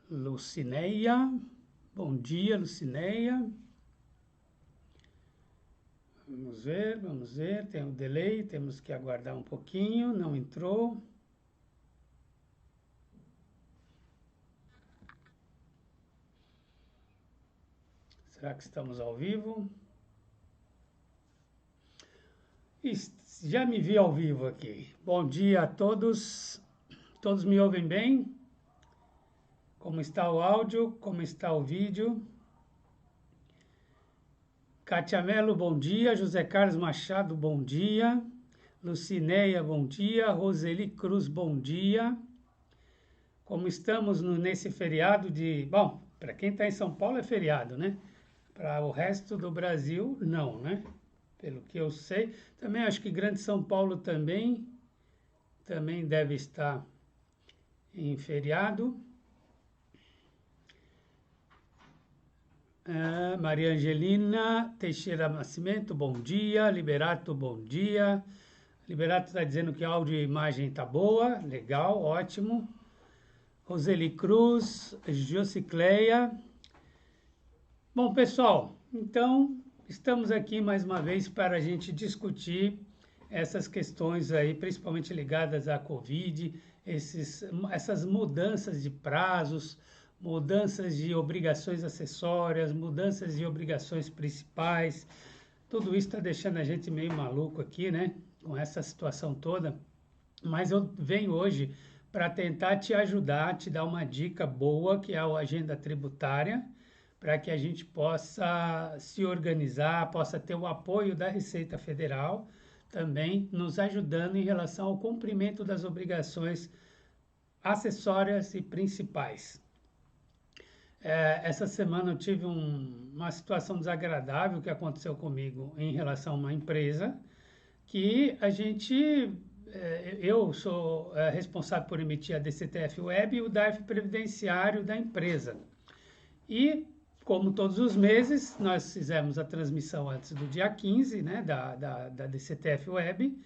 Lucineia. Bom dia, Lucineia. Vamos ver, tem um delay, temos que aguardar um pouquinho, não entrou. Será que estamos ao vivo? Já me vi ao vivo aqui. Bom dia a todos. Todos me ouvem bem? Como está o áudio? Como está o vídeo? Cátia Mello, bom dia. José Carlos Machado, bom dia. Lucineia, bom dia. Roseli Cruz, bom dia. Como estamos nesse feriado de... Bom, para quem está em São Paulo é feriado, né? Para o resto do Brasil, não, né? Pelo que eu sei. Também acho que Grande São Paulo também deve estar em feriado. Maria Angelina Teixeira Nascimento, bom dia. Liberato, bom dia. Liberato está dizendo que áudio e imagem está boa, legal, ótimo. Roseli Cruz, Josicleia. Bom, pessoal, então estamos aqui mais uma vez para a gente discutir essas questões aí, principalmente ligadas à Covid, essas mudanças de prazos, mudanças de obrigações acessórias, mudanças de obrigações principais. Tudo isso está deixando a gente meio maluco aqui, né? Com essa situação toda. Mas eu venho hoje para tentar te ajudar, te dar uma dica boa, que é a agenda tributária, para que a gente possa se organizar, possa ter o apoio da Receita Federal, também nos ajudando em relação ao cumprimento das obrigações acessórias e principais. Essa semana eu tive uma situação desagradável que aconteceu comigo em relação a uma empresa, que eu sou responsável por emitir a DCTF Web e o DARF previdenciário da empresa. E, como todos os meses, nós fizemos a transmissão antes do dia 15, né, da DCTF Web,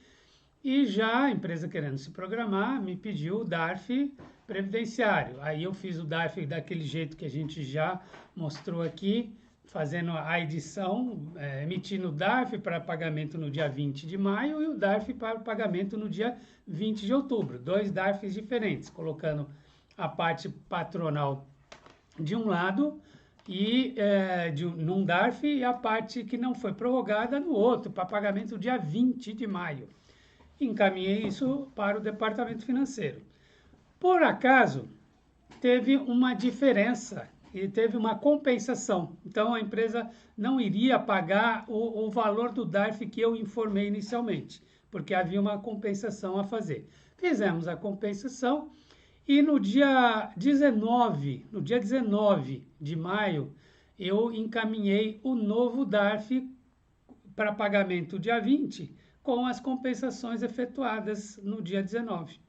e já a empresa querendo se programar, me pediu o DARF previdenciário. Aí eu fiz o DARF daquele jeito que a gente já mostrou aqui, fazendo a edição, emitindo o DARF para pagamento no dia 20 de maio e o DARF para pagamento no dia 20 de outubro. Dois DARFs diferentes, colocando a parte patronal de um lado e num DARF e a parte que não foi prorrogada no outro, para pagamento no dia 20 de maio. Encaminhei isso para o departamento financeiro. Por acaso, teve uma diferença e teve uma compensação. Então, a empresa não iria pagar o valor do DARF que eu informei inicialmente, porque havia uma compensação a fazer. Fizemos a compensação e no dia 19 de maio, eu encaminhei o novo DARF para pagamento dia 20, com as compensações efetuadas no dia 19.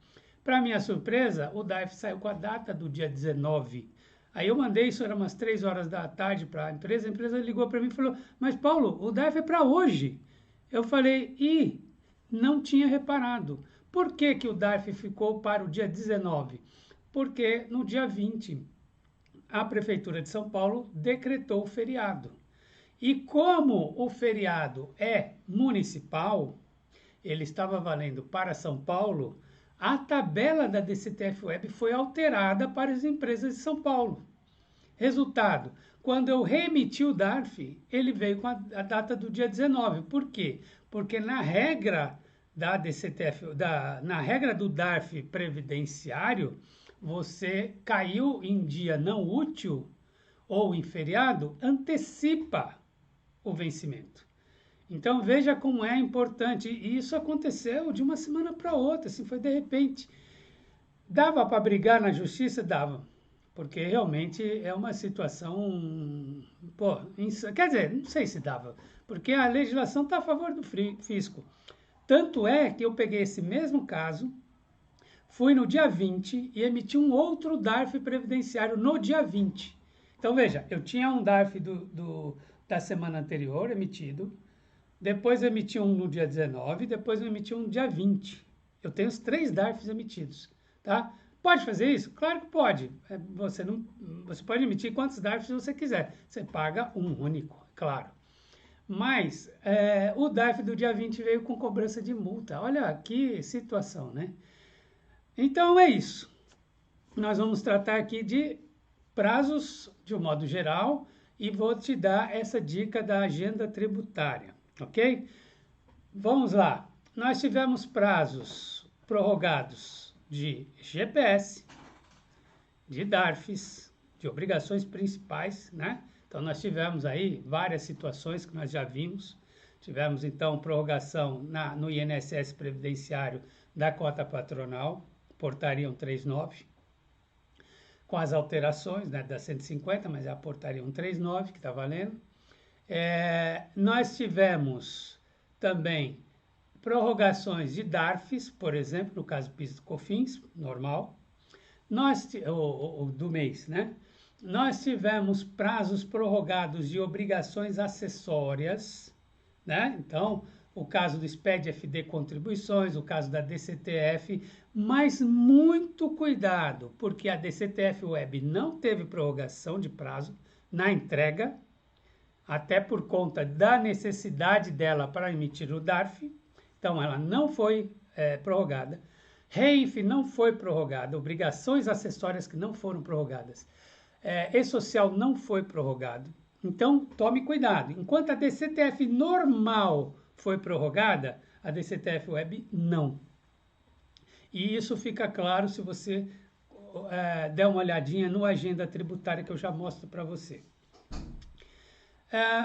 Para minha surpresa, o DARF saiu com a data do dia 19. Aí eu mandei, isso era umas 3 horas da tarde para a empresa ligou para mim e falou, mas Paulo, o DARF é para hoje. Eu falei, não tinha reparado. Por que que o DARF ficou para o dia 19? Porque no dia 20, a Prefeitura de São Paulo decretou o feriado. E como o feriado é municipal, ele estava valendo para São Paulo, a tabela da DCTF Web foi alterada para as empresas de São Paulo. Resultado, quando eu reemiti o DARF, ele veio com a data do dia 19. Por quê? Porque na regra da DCTF, na regra do DARF previdenciário, você caiu em dia não útil ou em feriado, antecipa o vencimento. Então veja como é importante, e isso aconteceu de uma semana para outra, assim, foi de repente. Dava para brigar na justiça? Dava, porque realmente é uma situação, quer dizer, não sei se dava, porque a legislação está a favor do fisco. Tanto é que eu peguei esse mesmo caso, fui no dia 20 e emiti um outro DARF previdenciário no dia 20. Então veja, eu tinha um DARF da semana anterior emitido, depois eu emiti um no dia 19, depois eu emiti um no dia 20. Eu tenho os 3 DARFs emitidos, tá? Pode fazer isso? Claro que pode. Você pode emitir quantos DARFs você quiser. Você paga um único, claro. Mas o DARF do dia 20 veio com cobrança de multa. Olha que situação, né? Então é isso. Nós vamos tratar aqui de prazos de um modo geral e vou te dar essa dica da agenda tributária, ok? Vamos lá. Nós tivemos prazos prorrogados de GPS, de DARFs, de obrigações principais, né? Então, nós tivemos aí várias situações que nós já vimos. Tivemos, então, prorrogação no INSS Previdenciário da cota patronal, portaria 139, com as alterações, né, da 150, mas é a portaria 139 que está valendo. Nós tivemos também prorrogações de DARFs, por exemplo, no caso PIS e COFINS, normal, do mês, né? Nós tivemos prazos prorrogados de obrigações acessórias, né? Então, o caso do SPED-FD Contribuições, o caso da DCTF, mas muito cuidado, porque a DCTF Web não teve prorrogação de prazo na entrega, até por conta da necessidade dela para emitir o DARF, então ela não foi prorrogada. REINF não foi prorrogada, obrigações acessórias que não foram prorrogadas. E-Social não foi prorrogado. Então, tome cuidado. Enquanto a DCTF normal foi prorrogada, a DCTF Web não. E isso fica claro se você der uma olhadinha no agenda tributária que eu já mostro para você.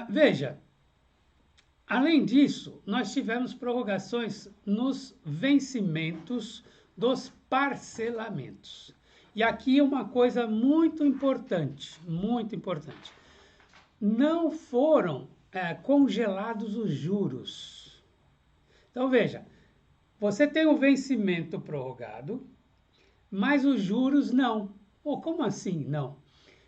Veja, além disso, nós tivemos prorrogações nos vencimentos dos parcelamentos. E aqui uma coisa muito importante, muito importante. Não foram congelados os juros. Então, veja, você tem o vencimento prorrogado, mas os juros não. Como assim não?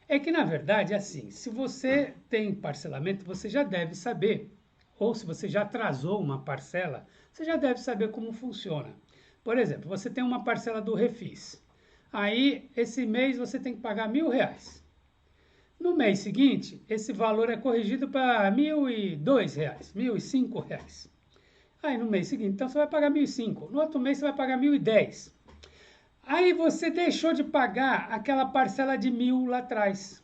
É que, na verdade, é assim, se você tem parcelamento, você já deve saber, ou se você já atrasou uma parcela, você já deve saber como funciona. Por exemplo, você tem uma parcela do Refis. Aí, esse mês, você tem que pagar R$1.000. No mês seguinte, esse valor é corrigido para R$1.002, R$1.005. Aí, no mês seguinte, então, você vai pagar R$1.005. No outro mês, você vai pagar R$1.010. Aí, você deixou de pagar aquela parcela de R$1.000 lá atrás.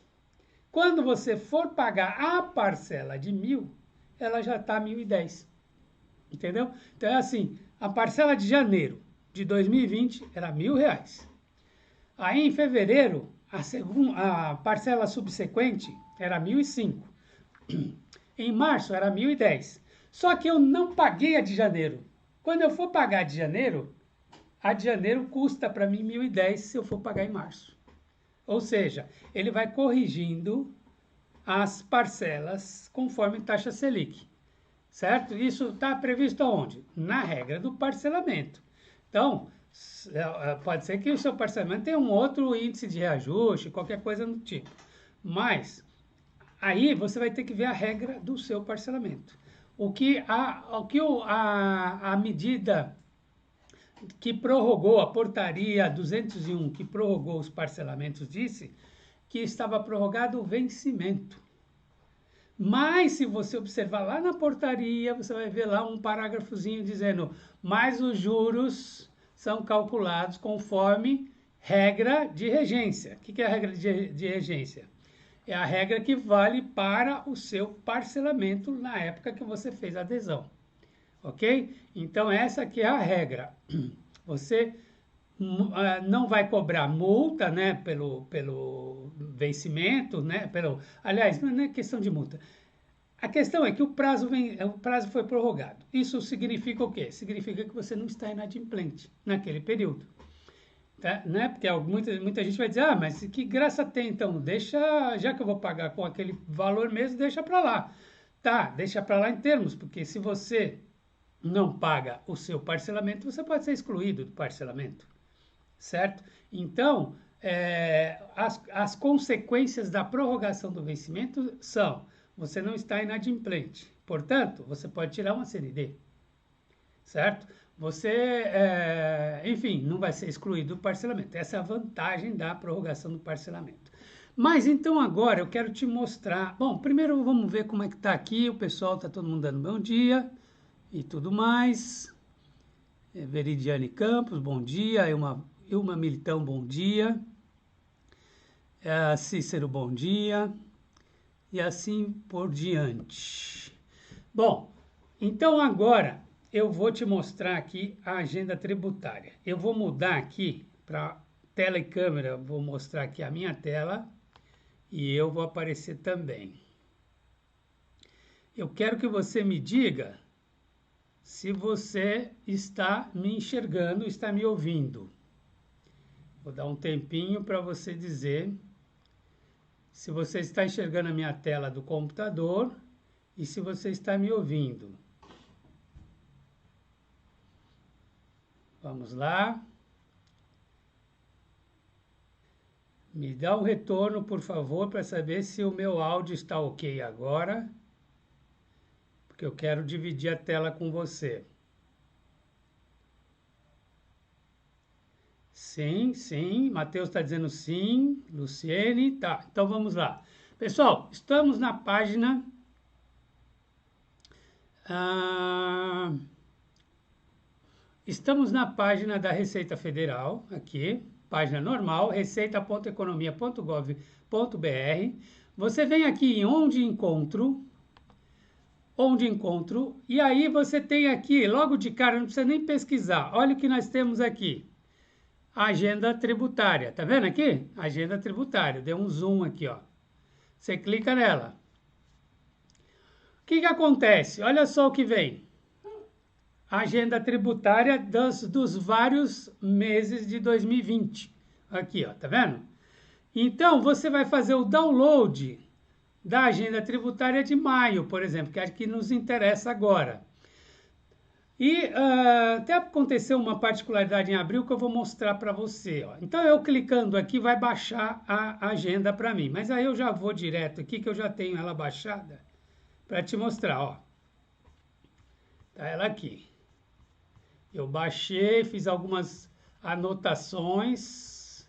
Quando você for pagar a parcela de R$1.000, ela já está R$1.010. Entendeu? Então, é assim, a parcela de janeiro de 2020 era R$1.000. Aí, em fevereiro, a parcela subsequente era R$1.005. Em março, era R$1.010. Só que eu não paguei a de janeiro. Quando eu for pagar a de janeiro custa para mim R$1.010 se eu for pagar em março. Ou seja, ele vai corrigindo as parcelas conforme taxa Selic. Certo? Isso está previsto aonde? Na regra do parcelamento. Então, pode ser que o seu parcelamento tenha um outro índice de reajuste, qualquer coisa do tipo. Mas, aí você vai ter que ver a regra do seu parcelamento. A medida que prorrogou, a portaria 201, que prorrogou os parcelamentos, disse que estava prorrogado o vencimento. Mas, se você observar lá na portaria, você vai ver lá um parágrafozinho dizendo: mas os juros são calculados conforme regra de regência. O que é a regra de regência? É a regra que vale para o seu parcelamento na época que você fez a adesão. Ok? Então, essa aqui é a regra. Você não vai cobrar multa, né, pelo vencimento, né, aliás, não é questão de multa. A questão é que o prazo foi prorrogado. Isso significa o quê? Significa que você não está inadimplente naquele período. Tá? Né? Porque muita gente vai dizer, mas que graça tem então? Deixa, já que eu vou pagar com aquele valor mesmo, deixa para lá. Tá, deixa para lá em termos, porque se você não paga o seu parcelamento, você pode ser excluído do parcelamento. Certo? Então, as consequências da prorrogação do vencimento são: você não está inadimplente, portanto, você pode tirar uma CND, certo? você, enfim, não vai ser excluído do parcelamento. Essa é a vantagem da prorrogação do parcelamento. Mas então agora eu quero te mostrar. Bom, primeiro vamos ver como é que está aqui. O pessoal está todo mundo dando bom dia e tudo mais. Veridiane Campos, bom dia. Ilma Militão, bom dia. Cícero, bom dia. E assim por diante. Bom, então agora eu vou te mostrar aqui a agenda tributária. Eu vou mudar aqui para tela e câmera, vou mostrar aqui a minha tela e eu vou aparecer também. Eu quero que você me diga se você está me enxergando, está me ouvindo. Vou dar um tempinho para você dizer se você está enxergando a minha tela do computador e se você está me ouvindo. Vamos lá. Me dá um retorno, por favor, para saber se o meu áudio está ok agora, porque eu quero dividir a tela com você. Sim, sim. Matheus está dizendo sim. Luciene, tá. Então vamos lá. Pessoal, estamos na página... Estamos na página da Receita Federal, aqui, página normal, receita.economia.gov.br. Você vem aqui em onde encontro, e aí você tem aqui, logo de cara, não precisa nem pesquisar, olha o que nós temos aqui. Agenda tributária, tá vendo aqui? Agenda tributária, deu um zoom aqui, ó. Você clica nela. O que acontece? Olha só o que vem. Agenda tributária dos vários meses de 2020. Aqui, ó, tá vendo? Então, você vai fazer o download da agenda tributária de maio, por exemplo, que é a que nos interessa agora. E até aconteceu uma particularidade em abril que eu vou mostrar para você. Ó. Então, eu clicando aqui vai baixar a agenda para mim. Mas aí eu já vou direto aqui, que eu já tenho ela baixada, para te mostrar. Ó. Tá ela aqui. Eu baixei, fiz algumas anotações.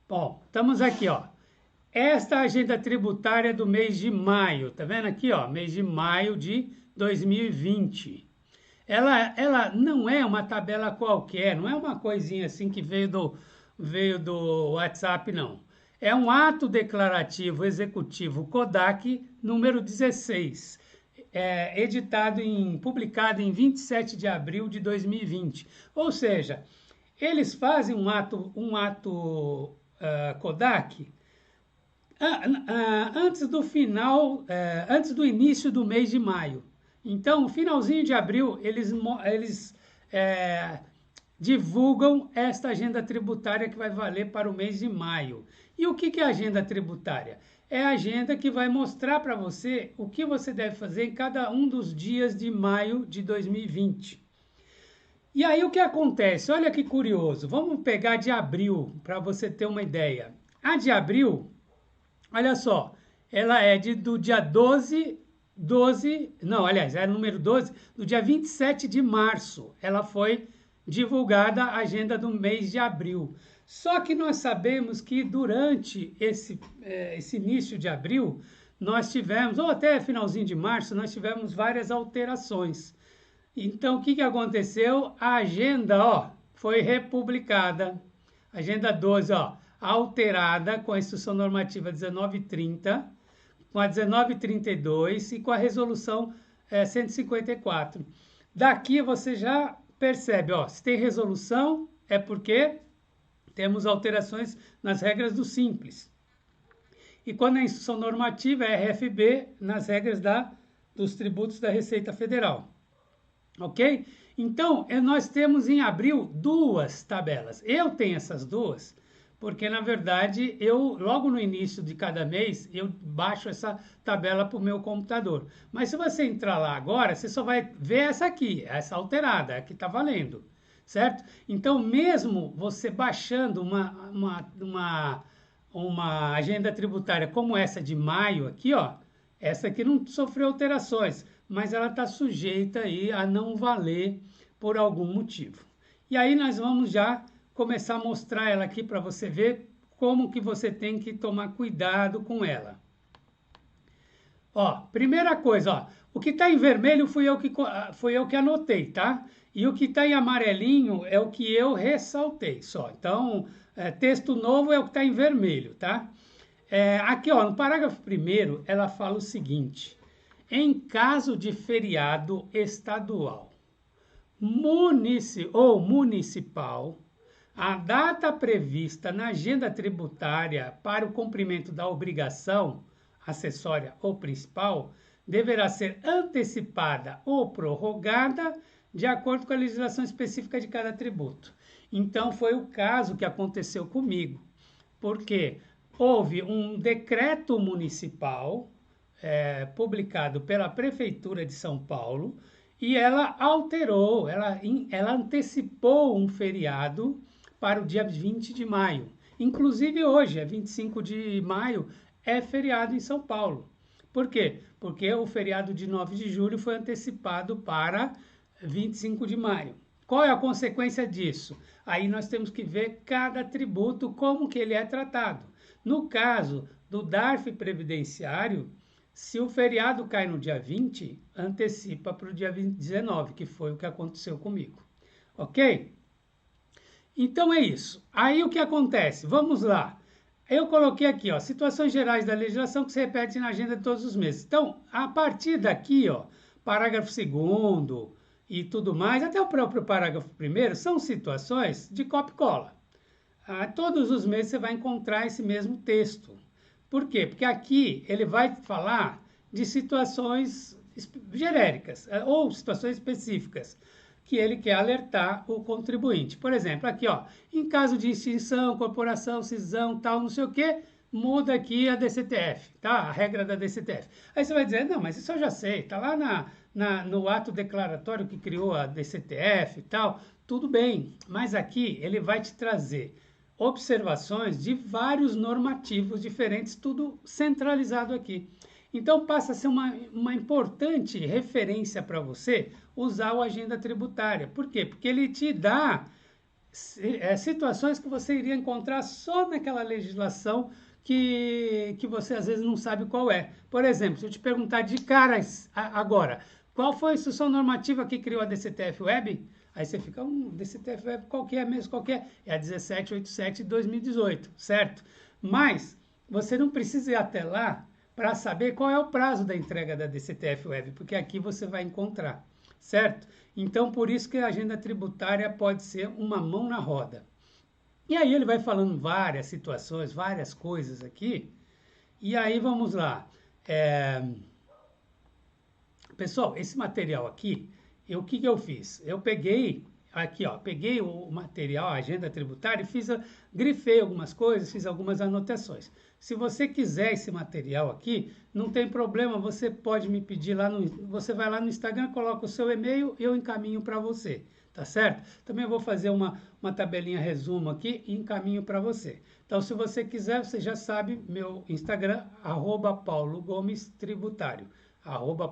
Bom, estamos aqui, ó. Esta é a agenda tributária do mês de maio. Tá vendo aqui, ó? Mês de maio de 2020. Ela não é uma tabela qualquer, não é uma coisinha assim que veio do WhatsApp, não. É um ato declarativo executivo CODAC número 16. Publicado em 27 de abril de 2020. Ou seja, eles fazem um ato CODAC antes do início do mês de maio. Então, no finalzinho de abril, eles divulgam esta agenda tributária que vai valer para o mês de maio. E o que é a agenda tributária? É a agenda que vai mostrar para você o que você deve fazer em cada um dos dias de maio de 2020. E aí o que acontece? Olha que curioso. Vamos pegar de abril para você ter uma ideia. A de abril, olha só, ela é do dia 12, é número 12, do dia 27 de março. Ela foi divulgada a agenda do mês de abril. Só que nós sabemos que durante esse início de abril, nós tivemos, ou até finalzinho de março, nós tivemos várias alterações. Então, o que aconteceu? A agenda, ó, foi republicada. Agenda 12, ó, alterada com a Instrução Normativa 1930, com a 1932 e com a Resolução 154. Daqui você já percebe, ó, se tem resolução é porque temos alterações nas regras do Simples. E quando a instrução normativa é RFB, nas regras dos tributos da Receita Federal. Ok? Então, nós temos em abril duas tabelas. Eu tenho essas duas, porque na verdade, logo no início de cada mês, eu baixo essa tabela para o meu computador. Mas se você entrar lá agora, você só vai ver essa aqui, essa alterada, a que está valendo. Certo? Então, mesmo você baixando uma agenda tributária como essa de maio aqui, ó, essa aqui não sofreu alterações, mas ela está sujeita aí a não valer por algum motivo. E aí nós vamos já começar a mostrar ela aqui para você ver como que você tem que tomar cuidado com ela. Ó, primeira coisa, ó, o que está em vermelho fui eu que anotei, tá? E o que está em amarelinho é o que eu ressaltei só. Então, texto novo é o que está em vermelho, tá? Aqui, ó, no parágrafo 1º, ela fala o seguinte: em caso de feriado estadual ou municipal, a data prevista na agenda tributária para o cumprimento da obrigação acessória ou principal deverá ser antecipada ou prorrogada de acordo com a legislação específica de cada tributo. Então, foi o caso que aconteceu comigo. Por quê? Houve um decreto municipal publicado pela Prefeitura de São Paulo e ela alterou, ela antecipou um feriado para o dia 20 de maio. Inclusive hoje, é 25 de maio, é feriado em São Paulo. Por quê? Porque o feriado de 9 de julho foi antecipado para 25 de maio. Qual é a consequência disso? Aí nós temos que ver cada tributo, como que ele é tratado. No caso do DARF previdenciário, se o feriado cai no dia 20, antecipa para o dia 19, que foi o que aconteceu comigo. Ok? Então é isso. Aí o que acontece? Vamos lá. Eu coloquei aqui, ó, situações gerais da legislação que se repetem na agenda de todos os meses. Então, a partir daqui, ó, parágrafo 2º e tudo mais, até o próprio parágrafo 1º, são situações de copia e cola. Todos os meses você vai encontrar esse mesmo texto. Por quê? Porque aqui ele vai falar de situações genéricas ou situações específicas que ele quer alertar o contribuinte. Por exemplo, aqui, ó, em caso de extinção, corporação, cisão, tal, não sei o quê, muda aqui a DCTF, tá? A regra da DCTF. Aí você vai dizer, não, mas isso eu já sei, tá lá no ato declaratório que criou a DCTF e tal, tudo bem, mas aqui ele vai te trazer observações de vários normativos diferentes, tudo centralizado aqui. Então passa a ser uma importante referência para você usar o Agenda Tributária. Por quê? Porque ele te dá situações que você iria encontrar só naquela legislação que você às vezes não sabe qual é. Por exemplo, se eu te perguntar de cara agora, qual foi a instrução normativa que criou a DCTF Web? Aí você fica, DCTF Web qual que é mesmo? Qual que é? É a 1787 de 2018, certo? Mas você não precisa ir até lá para saber qual é o prazo da entrega da DCTF Web, porque aqui você vai encontrar, certo? Então, por isso que a agenda tributária pode ser uma mão na roda. E aí ele vai falando várias situações, várias coisas aqui, e aí vamos lá. Pessoal, esse material aqui, o que eu fiz? Eu peguei aqui, ó, peguei o material, a agenda tributária e grifei algumas coisas, fiz algumas anotações. Se você quiser esse material aqui, não tem problema, você pode me pedir você vai lá no Instagram, coloca o seu e-mail, eu encaminho para você, tá certo? Também vou fazer uma tabelinha resumo aqui e encaminho para você. Então, se você quiser, você já sabe, meu Instagram, @paulogomestributário,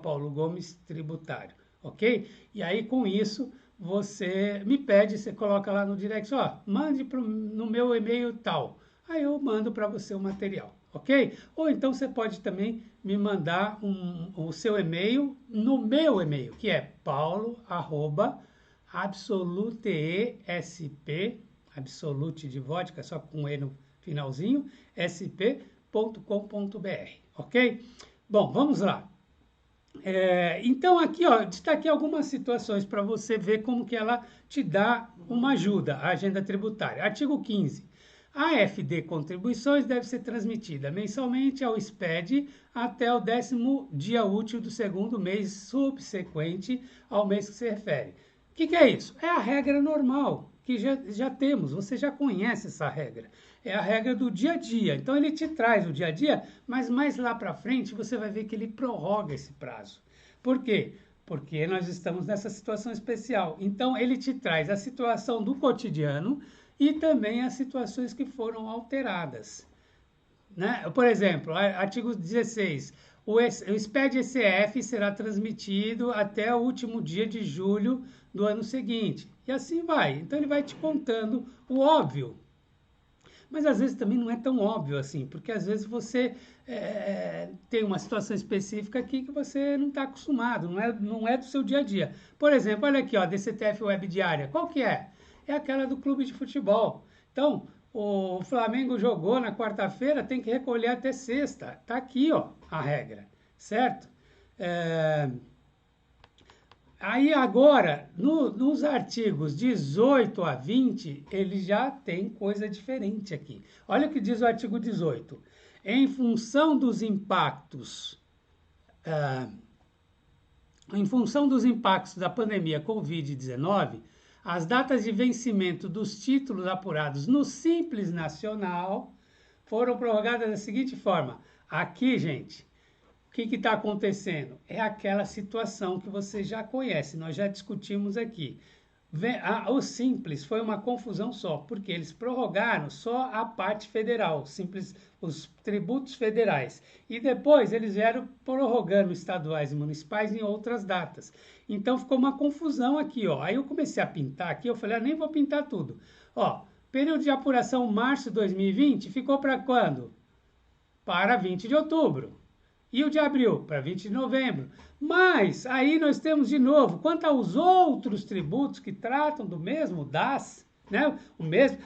@paulogomestributário, ok? E aí, com isso, você me pede, você coloca lá no direct, ó, mande no meu e-mail tal. Aí eu mando para você o material, ok? Ou então você pode também me mandar o seu e-mail no meu e-mail, que é paulo@absolutesp, absolute de vodka, só com E no finalzinho, sp.com.br, ok? Bom, vamos lá. Então aqui, ó, destaquei algumas situações para você ver como que ela te dá uma ajuda, a agenda tributária. Artigo 15. A AFD Contribuições deve ser transmitida mensalmente ao SPED até o 10º dia útil do segundo mês subsequente ao mês que se refere. O que é isso? É a regra normal que já temos, você já conhece essa regra. É a regra do dia a dia. Então ele te traz o dia a dia, mas mais lá para frente você vai ver que ele prorroga esse prazo. Por quê? Porque nós estamos nessa situação especial. Então ele te traz a situação do cotidiano e também as situações que foram alteradas. né? Por exemplo, artigo 16, o SPED-ECF será transmitido até o último dia de julho do ano seguinte. E assim vai. Então ele vai te contando o óbvio. Mas às vezes também não é tão óbvio assim, porque às vezes você tem uma situação específica aqui que você não está acostumado, não é do seu dia a dia. Por exemplo, olha aqui, ó, DCTF Web Diária. Qual que é? É aquela do clube de futebol. Então, o Flamengo jogou na quarta-feira, tem que recolher até sexta. Está aqui, ó, a regra, certo? Aí agora, nos artigos 18 a 20, ele já tem coisa diferente aqui. Olha o que diz o artigo 18. Em função dos impactos da pandemia Covid-19, as datas de vencimento dos títulos apurados no Simples Nacional foram prorrogadas da seguinte forma. Aqui, gente, o que está acontecendo? É aquela situação que você já conhece, nós já discutimos aqui. O Simples foi uma confusão só, porque eles prorrogaram só a parte federal, os tributos federais. E depois eles vieram prorrogando estaduais e municipais em outras datas. Então ficou uma confusão aqui, ó. Aí eu comecei a pintar aqui, eu falei, nem vou pintar tudo. Ó, período de apuração março de 2020 ficou para quando? Para 20 de outubro. E o de abril? Para 20 de novembro. Mas aí nós temos de novo, quanto aos outros tributos que tratam do mesmo DAS, né? O mesmo.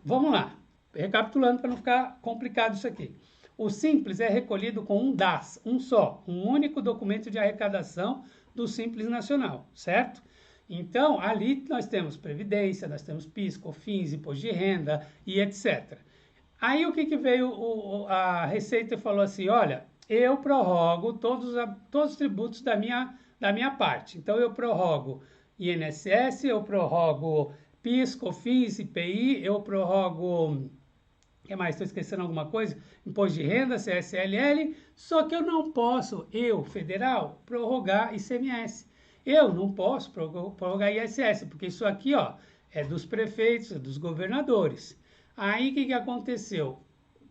Vamos lá, recapitulando para não ficar complicado isso aqui. O Simples é recolhido com um DAS, um só, um único documento de arrecadação do Simples Nacional, certo? Então, ali nós temos Previdência, nós temos PIS, COFINS, Imposto de Renda e etc. Aí o que veio a Receita e falou assim, olha, eu prorrogo todos os tributos da minha parte. Então, eu prorrogo INSS, eu prorrogo PIS, COFINS, IPI, eu prorrogo... O que mais? Estou esquecendo alguma coisa? Imposto de Renda, CSLL, só que eu não posso, federal, prorrogar ICMS. Eu não posso prorrogar ISS, porque isso aqui, ó, é dos prefeitos, é dos governadores. Aí, o que aconteceu?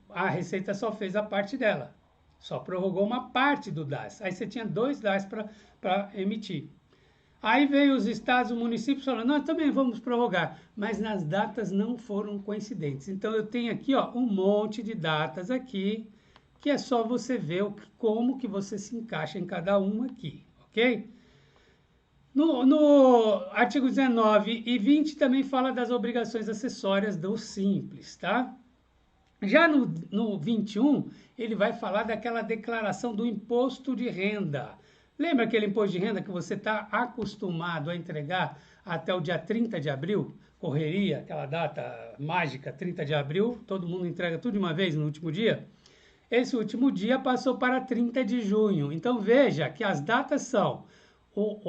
A Receita só fez a parte dela. Só prorrogou uma parte do DAS. Aí você tinha 2 DAS para emitir. Aí veio os estados e municípios falando, nós também vamos prorrogar, mas nas datas não foram coincidentes. Então eu tenho aqui, ó, um monte de datas aqui, que é só você ver como que você se encaixa em cada uma aqui, ok? No artigo 19 e 20 também fala das obrigações acessórias do Simples, tá? Já no 21, ele vai falar daquela declaração do imposto de renda. Lembra aquele imposto de renda que você está acostumado a entregar até o dia 30 de abril? Correria, aquela data mágica, 30 de abril, todo mundo entrega tudo de uma vez no último dia? Esse último dia passou para 30 de junho. Então veja que as datas são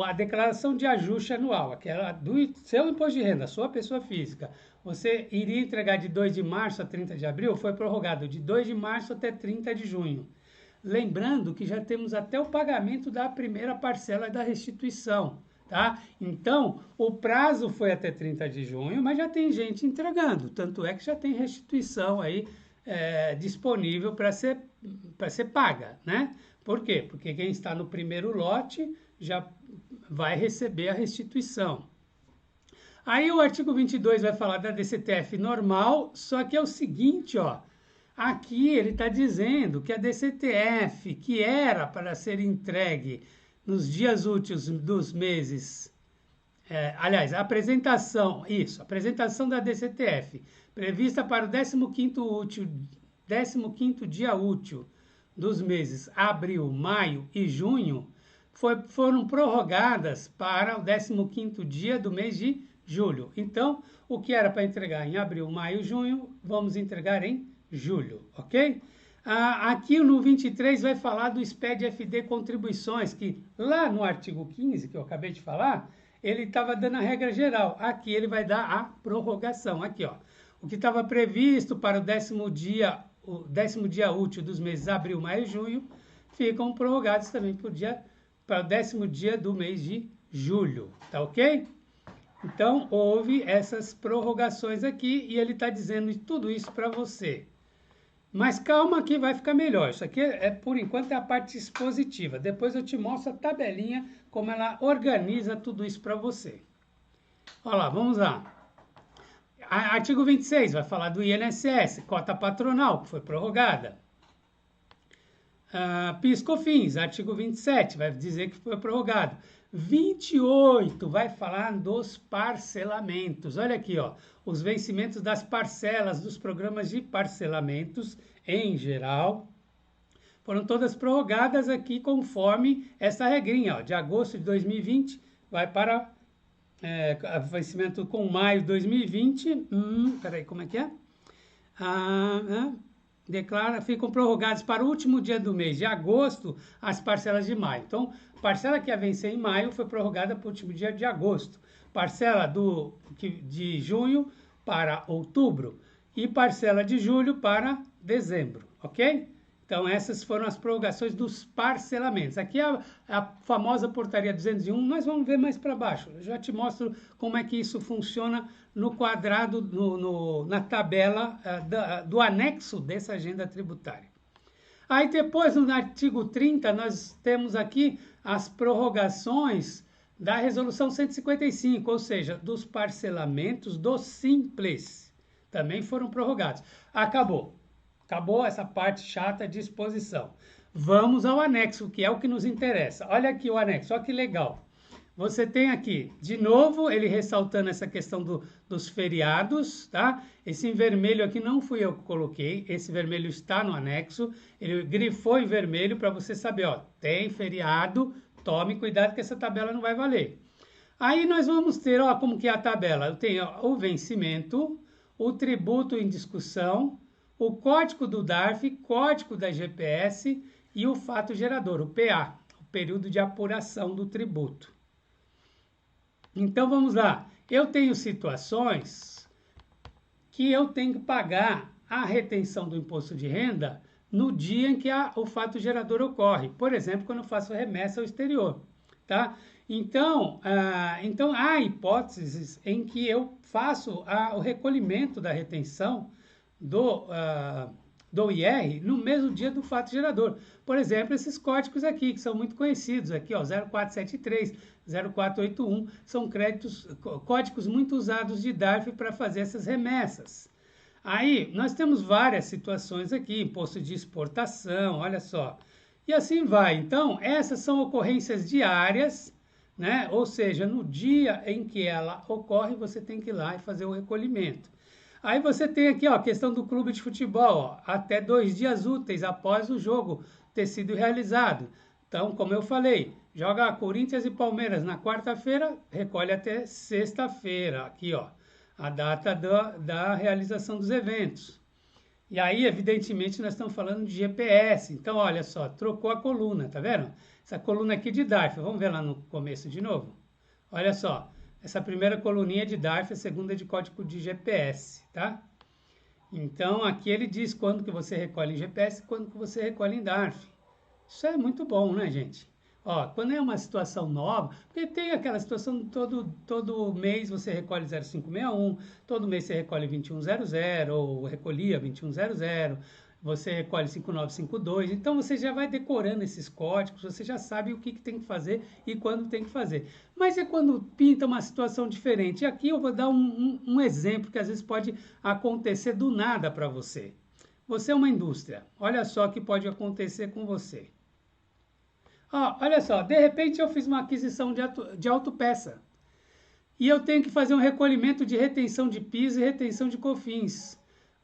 a declaração de ajuste anual, aquela do seu imposto de renda, sua pessoa física. Você iria entregar de 2 de março a 30 de abril, foi prorrogado de 2 de março até 30 de junho. Lembrando que já temos até o pagamento da primeira parcela da restituição, tá? Então, o prazo foi até 30 de junho, mas já tem gente entregando, tanto é que já tem restituição aí disponível para ser paga, né? Por quê? Porque quem está no primeiro lote já vai receber a restituição. Aí o artigo 22 vai falar da DCTF normal, só que é o seguinte, ó, aqui ele está dizendo que a DCTF, que era para ser entregue nos dias úteis dos meses, aliás, a apresentação da DCTF, prevista para o 15º dia útil dos meses abril, maio e junho, foram prorrogadas para o 15º dia do mês de julho. Então, o que era para entregar em abril, maio, junho, vamos entregar em julho, ok? Aqui no 23 vai falar do SPED-FD contribuições, que lá no artigo 15, que eu acabei de falar, ele estava dando a regra geral. Aqui ele vai dar a prorrogação. Aqui, ó, o que estava previsto para o 10º dia útil dos meses abril, maio e junho, ficam prorrogados também para o 10º dia do mês de julho, tá ok? Então, houve essas prorrogações aqui e ele está dizendo tudo isso para você. Mas calma que vai ficar melhor. Isso aqui, por enquanto, é a parte expositiva. Depois eu te mostro a tabelinha, como ela organiza tudo isso para você. Olha lá, vamos lá. Artigo 26 vai falar do INSS, cota patronal, que foi prorrogada. PIS/COFINS, artigo 27, vai dizer que foi prorrogado. 28 vai falar dos parcelamentos. Olha aqui, ó, os vencimentos das parcelas dos programas de parcelamentos em geral foram todas prorrogadas aqui conforme essa regrinha, ó, de agosto de 2020 vai para vencimento com maio de 2020. Peraí, como é que é? Ficam prorrogados para o último dia do mês de agosto as parcelas de maio. Então, parcela que ia vencer em maio foi prorrogada para o último dia de agosto. Parcela de junho para outubro e parcela de julho para dezembro, ok? Então, essas foram as prorrogações dos parcelamentos. Aqui é a famosa portaria 201, nós vamos ver mais para baixo. Eu já te mostro como é que isso funciona no quadrado, na tabela do anexo dessa agenda tributária. Aí depois, no artigo 30, nós temos aqui as prorrogações da resolução 155, ou seja, dos parcelamentos do Simples. Também foram prorrogados. Acabou essa parte chata de exposição. Vamos ao anexo, que é o que nos interessa. Olha aqui o anexo, olha que legal. Você tem aqui, de novo, ele ressaltando essa questão dos feriados, tá? Esse em vermelho aqui não fui eu que coloquei, esse vermelho está no anexo, ele grifou em vermelho para você saber, ó, tem feriado, tome cuidado que essa tabela não vai valer. Aí nós vamos ter, ó, como que é a tabela? Eu tenho ó, o vencimento, o tributo em discussão, o código do DARF, código da GPS e o fato gerador, o PA, o período de apuração do tributo. Então, vamos lá. Eu tenho situações que eu tenho que pagar a retenção do imposto de renda no dia em que o fato gerador ocorre. Por exemplo, quando eu faço remessa ao exterior, tá? Então, há hipóteses em que eu faço o recolhimento da retenção do IR no mesmo dia do fato gerador. Por exemplo, esses códigos aqui, que são muito conhecidos, aqui, ó, 0473, 0481, são códigos muito usados de DARF para fazer essas remessas. Aí, nós temos várias situações aqui, imposto de exportação, olha só. E assim vai. Então, essas são ocorrências diárias, né? Ou seja, no dia em que ela ocorre, você tem que ir lá e fazer o recolhimento. Aí você tem aqui ó, a questão do clube de futebol, ó, até 2 dias úteis após o jogo ter sido realizado. Então, como eu falei, joga Corinthians e Palmeiras na quarta-feira, recolhe até sexta-feira, aqui ó, a data da realização dos eventos. E aí, evidentemente, nós estamos falando de GPS. Então, olha só, trocou a coluna, tá vendo? Essa coluna aqui de DARF, vamos ver lá no começo de novo? Olha só. Essa primeira coluninha de DARF, a segunda é de código de GPS, tá? Então, aqui ele diz quando que você recolhe em GPS e quando que você recolhe em DARF. Isso é muito bom, né, gente? Ó, quando é uma situação nova, porque tem aquela situação de todo mês você recolhe 0561, todo mês você recolhe 2100, ou recolhia 2100, você recolhe 5952, então você já vai decorando esses códigos, você já sabe o que tem que fazer e quando tem que fazer. Mas é quando pinta uma situação diferente. E aqui eu vou dar um exemplo que às vezes pode acontecer do nada para você. Você é uma indústria, olha só o que pode acontecer com você. Olha só, de repente eu fiz uma aquisição de autopeça e eu tenho que fazer um recolhimento de retenção de PIS e retenção de COFINS.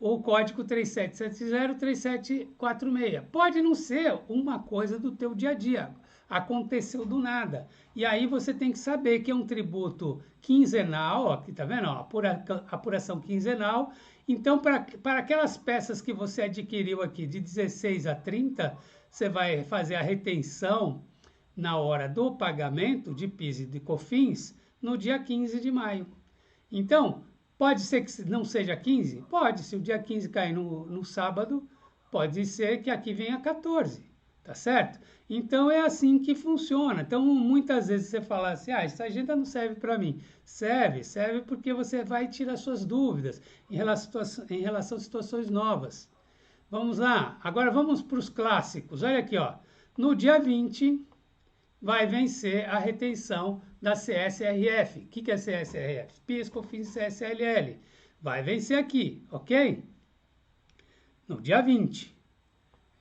O código 3770, 3746. Pode não ser uma coisa do teu dia a dia, aconteceu do nada. E aí você tem que saber que é um tributo quinzenal, ó, aqui tá vendo? Ó, apuração quinzenal. Então, para aquelas peças que você adquiriu aqui de 16 a 30, você vai fazer a retenção na hora do pagamento de PIS e de COFINS no dia 15 de maio. Então, pode ser que não seja 15? Pode. Se o dia 15 cair no sábado, pode ser que aqui venha 14, tá certo? Então, é assim que funciona. Então, muitas vezes você fala assim, essa agenda não serve para mim. Serve porque você vai tirar suas dúvidas em relação a situações novas. Vamos lá, agora vamos para os clássicos. Olha aqui, ó. No dia 20 vai vencer a retenção da CSRF. O que é CSRF? PIS, COFINS, CSLL. Vai vencer aqui, ok? No dia 20.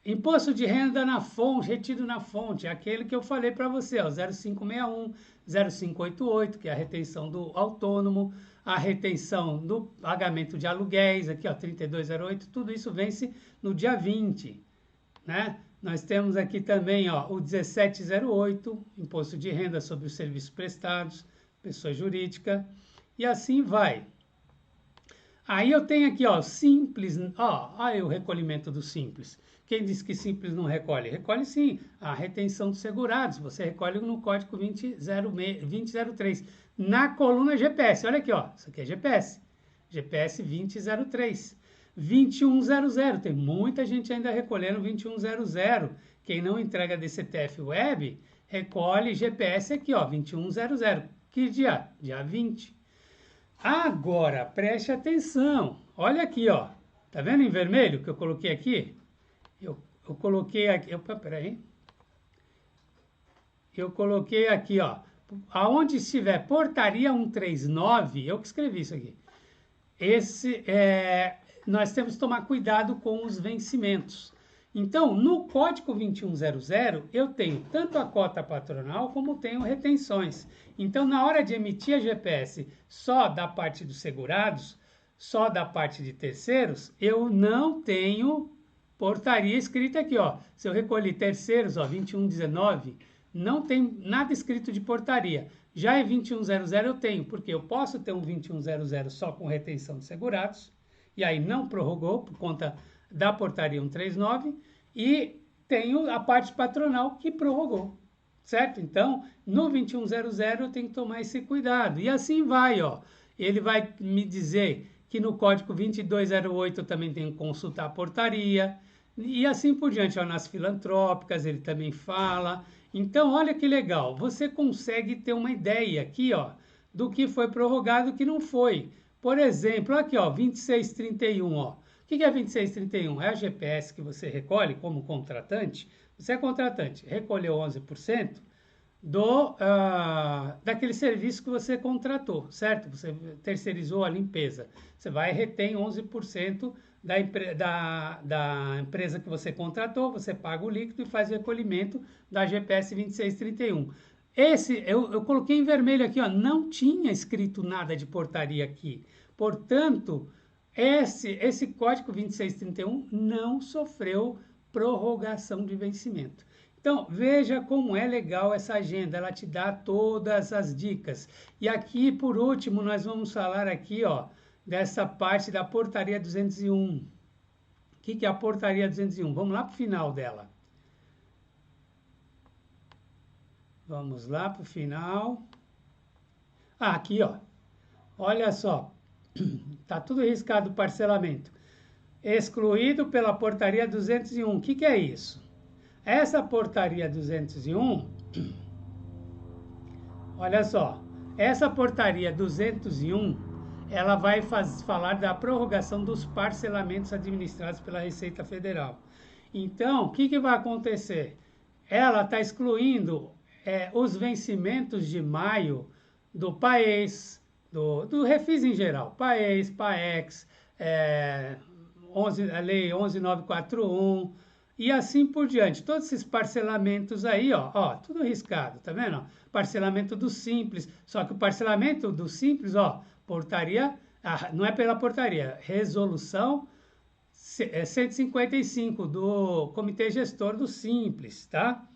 Imposto de renda na fonte, retido na fonte, é aquele que eu falei para você, ó, 0561, 0588, que é a retenção do autônomo, a retenção do pagamento de aluguéis, aqui, ó, 3208, tudo isso vence no dia 20, né? Nós temos aqui também, ó, o 1708, imposto de renda sobre os serviços prestados, pessoa jurídica, e assim vai. Aí eu tenho aqui, ó, simples, ó, aí o recolhimento do simples. Quem diz que simples não recolhe? Recolhe sim, a retenção dos segurados. Você recolhe no código 2003, na coluna GPS. Olha aqui, ó, isso aqui é GPS. GPS 2003. 2100, tem muita gente ainda recolhendo 2100. Quem não entrega DCTF Web, recolhe GPS aqui, ó, 2100. Que dia? Dia 20. Agora, preste atenção. Olha aqui, ó. Tá vendo em vermelho que eu coloquei aqui? Eu coloquei aqui... Opa, peraí. Eu coloquei aqui, ó. Aonde estiver portaria 139, eu que escrevi isso aqui. Nós temos que tomar cuidado com os vencimentos. Então, no código 2100, eu tenho tanto a cota patronal como tenho retenções. Então, na hora de emitir a GPS só da parte dos segurados, só da parte de terceiros, eu não tenho portaria escrita aqui, ó. Se eu recolhi terceiros, ó, 2119, não tem nada escrito de portaria. Já em 2100 eu tenho, porque eu posso ter um 2100 só com retenção de segurados, e aí não prorrogou por conta da portaria 139, e tenho a parte patronal que prorrogou, certo? Então, no 2100 eu tenho que tomar esse cuidado. E assim vai, ó. Ele vai me dizer que no código 2208 eu também tenho que consultar a portaria, e assim por diante, ó, nas filantrópicas ele também fala. Então, olha que legal, você consegue ter uma ideia aqui, ó, do que foi prorrogado e o que não foi. Por exemplo, aqui, ó, 2631, ó. O que é 2631? É a GPS que você recolhe como contratante. Você é contratante, recolheu 11% daquele serviço que você contratou, certo? Você terceirizou a limpeza. Você vai e retém 11% da empresa que você contratou, você paga o líquido e faz o recolhimento da GPS 2631. Esse, eu coloquei em vermelho aqui, ó, não tinha escrito nada de portaria aqui. Portanto, esse código 2631 não sofreu prorrogação de vencimento. Então, veja como é legal essa agenda, ela te dá todas as dicas. E aqui, por último, nós vamos falar aqui, ó, dessa parte da portaria 201. O que é a portaria 201? Vamos lá para o final dela. Vamos lá para o final. Ah, aqui, ó. Olha só. Está tudo riscado o parcelamento. Excluído pela portaria 201. O que é isso? Essa portaria 201, olha só, essa portaria 201, ela vai falar da prorrogação dos parcelamentos administrados pela Receita Federal. Então, o que vai acontecer? Ela está excluindo os vencimentos de maio do PAES, do Refis em geral, PAES, PAEX, a Lei 11941, e assim por diante. Todos esses parcelamentos aí, ó, tudo riscado, tá vendo? Ó, parcelamento do Simples, só que o parcelamento do Simples, ó, portaria, não é pela portaria, resolução 155 do Comitê Gestor do Simples, tá?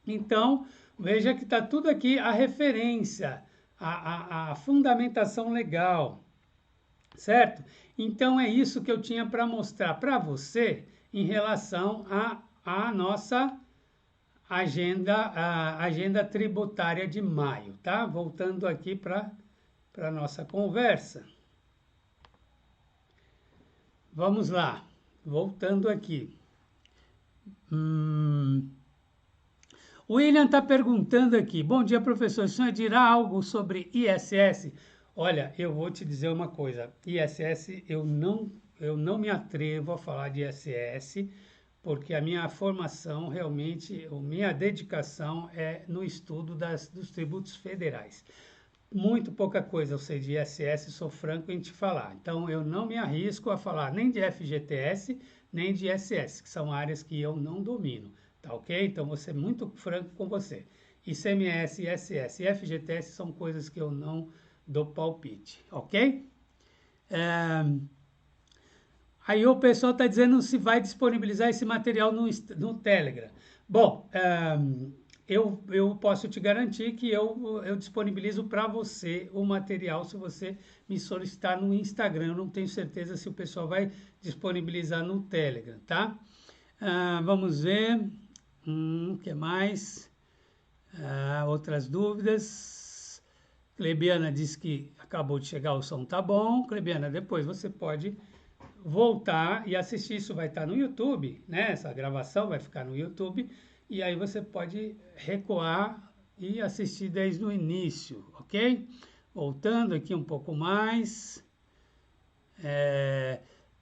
Então, veja que tá tudo aqui a referência, a fundamentação legal, certo? Então, é isso que eu tinha para mostrar para você em relação à nossa agenda tributária de maio, tá? Voltando aqui para a nossa conversa. Vamos lá, voltando aqui. O William está perguntando aqui, bom dia, professor, o senhor dirá algo sobre ISS? Olha, eu vou te dizer uma coisa, ISS eu eu não me atrevo a falar de ISS, porque a minha formação realmente, a minha dedicação é no estudo dos tributos federais. Muito pouca coisa eu sei de ISS, sou franco em te falar. Então, eu não me arrisco a falar nem de FGTS, nem de ISS, que são áreas que eu não domino, tá ok? Então, vou ser muito franco com você. ICMS, ISS e FGTS são coisas que eu não dou palpite, ok? Aí o pessoal está dizendo se vai disponibilizar esse material no Telegram. Bom, eu posso te garantir que eu disponibilizo para você o material se você me solicitar no Instagram. Eu não tenho certeza se o pessoal vai disponibilizar no Telegram, tá? Vamos ver. O que mais? Outras dúvidas. Clebiana disse que acabou de chegar, o som tá bom. Clebiana, depois você pode voltar e assistir, isso vai estar no YouTube, né? Essa gravação vai ficar no YouTube e aí você pode recuar e assistir desde o início, ok? Voltando aqui um pouco mais,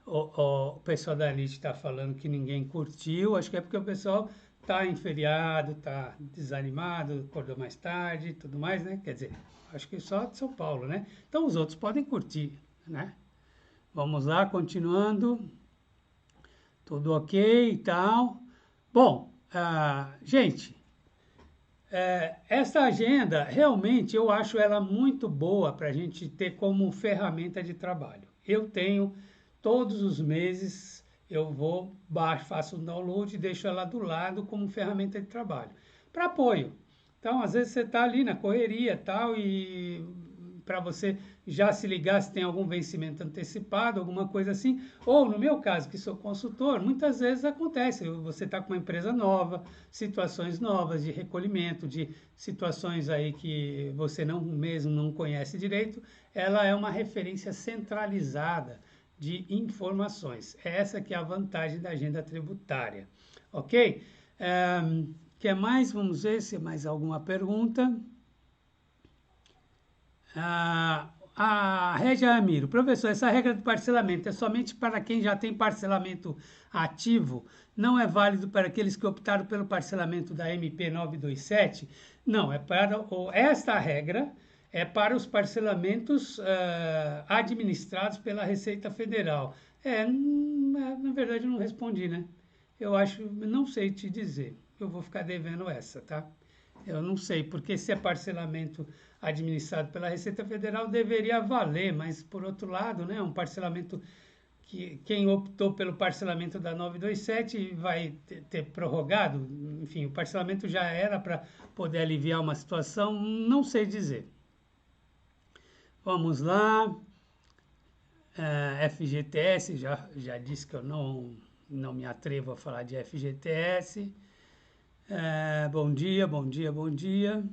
o pessoal da Elite está falando que ninguém curtiu, acho que é porque o pessoal está em feriado, está desanimado, acordou mais tarde e tudo mais, né? Quer dizer, acho que só de São Paulo, né? Então os outros podem curtir, né? Vamos lá, continuando. Tudo ok e tal. Bom, gente, essa agenda, realmente, eu acho ela muito boa para a gente ter como ferramenta de trabalho. Eu tenho, todos os meses, eu vou, faço um download e deixo ela do lado como ferramenta de trabalho. Para apoio. Então, às vezes você está ali na correria e tal, e para você já se ligar se tem algum vencimento antecipado, alguma coisa assim. Ou, no meu caso, que sou consultor, muitas vezes acontece, você está com uma empresa nova, situações novas de recolhimento, de situações aí que você mesmo não conhece direito, ela é uma referência centralizada de informações. Essa que é a vantagem da agenda tributária, ok? Que mais? Vamos ver se mais alguma pergunta. A Regia Amiro, professor, essa regra de parcelamento é somente para quem já tem parcelamento ativo? Não é válido para aqueles que optaram pelo parcelamento da MP 927? Não, esta regra é para os parcelamentos administrados pela Receita Federal. Na verdade, eu não respondi, né? Eu acho, não sei te dizer. Eu vou ficar devendo essa, tá? Eu não sei, porque se é parcelamento administrado pela Receita Federal deveria valer, mas por outro lado, né, um parcelamento que quem optou pelo parcelamento da 927 vai ter prorrogado, enfim, o parcelamento já era para poder aliviar uma situação, não sei dizer. Vamos lá. FGTS, já disse que eu não me atrevo a falar de FGTS. Bom dia, bom dia, bom dia.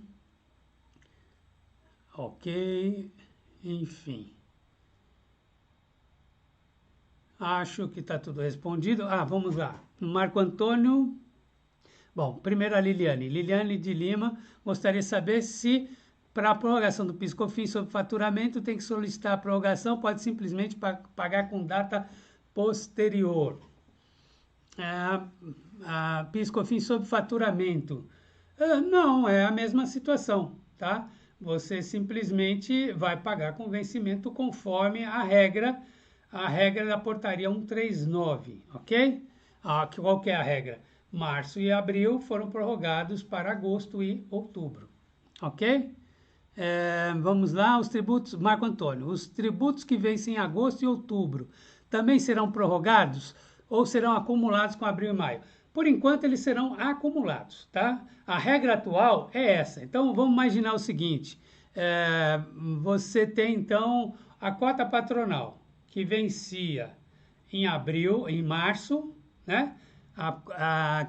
Ok, enfim. Acho que está tudo respondido. Vamos lá. Marco Antônio. Bom, primeiro a Liliane. Liliane de Lima gostaria de saber se para a prorrogação do PIS/COFINS sobre faturamento tem que solicitar a prorrogação, pode simplesmente pagar com data posterior. PIS/COFINS sobre faturamento. Não, é a mesma situação, tá? Você simplesmente vai pagar com vencimento conforme a regra da portaria 139, ok? Qual que é a regra? Março e abril foram prorrogados para agosto e outubro, ok? Vamos lá, os tributos, Marco Antônio, os tributos que vencem em agosto e outubro também serão prorrogados ou serão acumulados com abril e maio? Por enquanto, eles serão acumulados, tá? A regra atual é essa. Então, vamos imaginar o seguinte. Você tem, então, a cota patronal, que vencia em março, né? A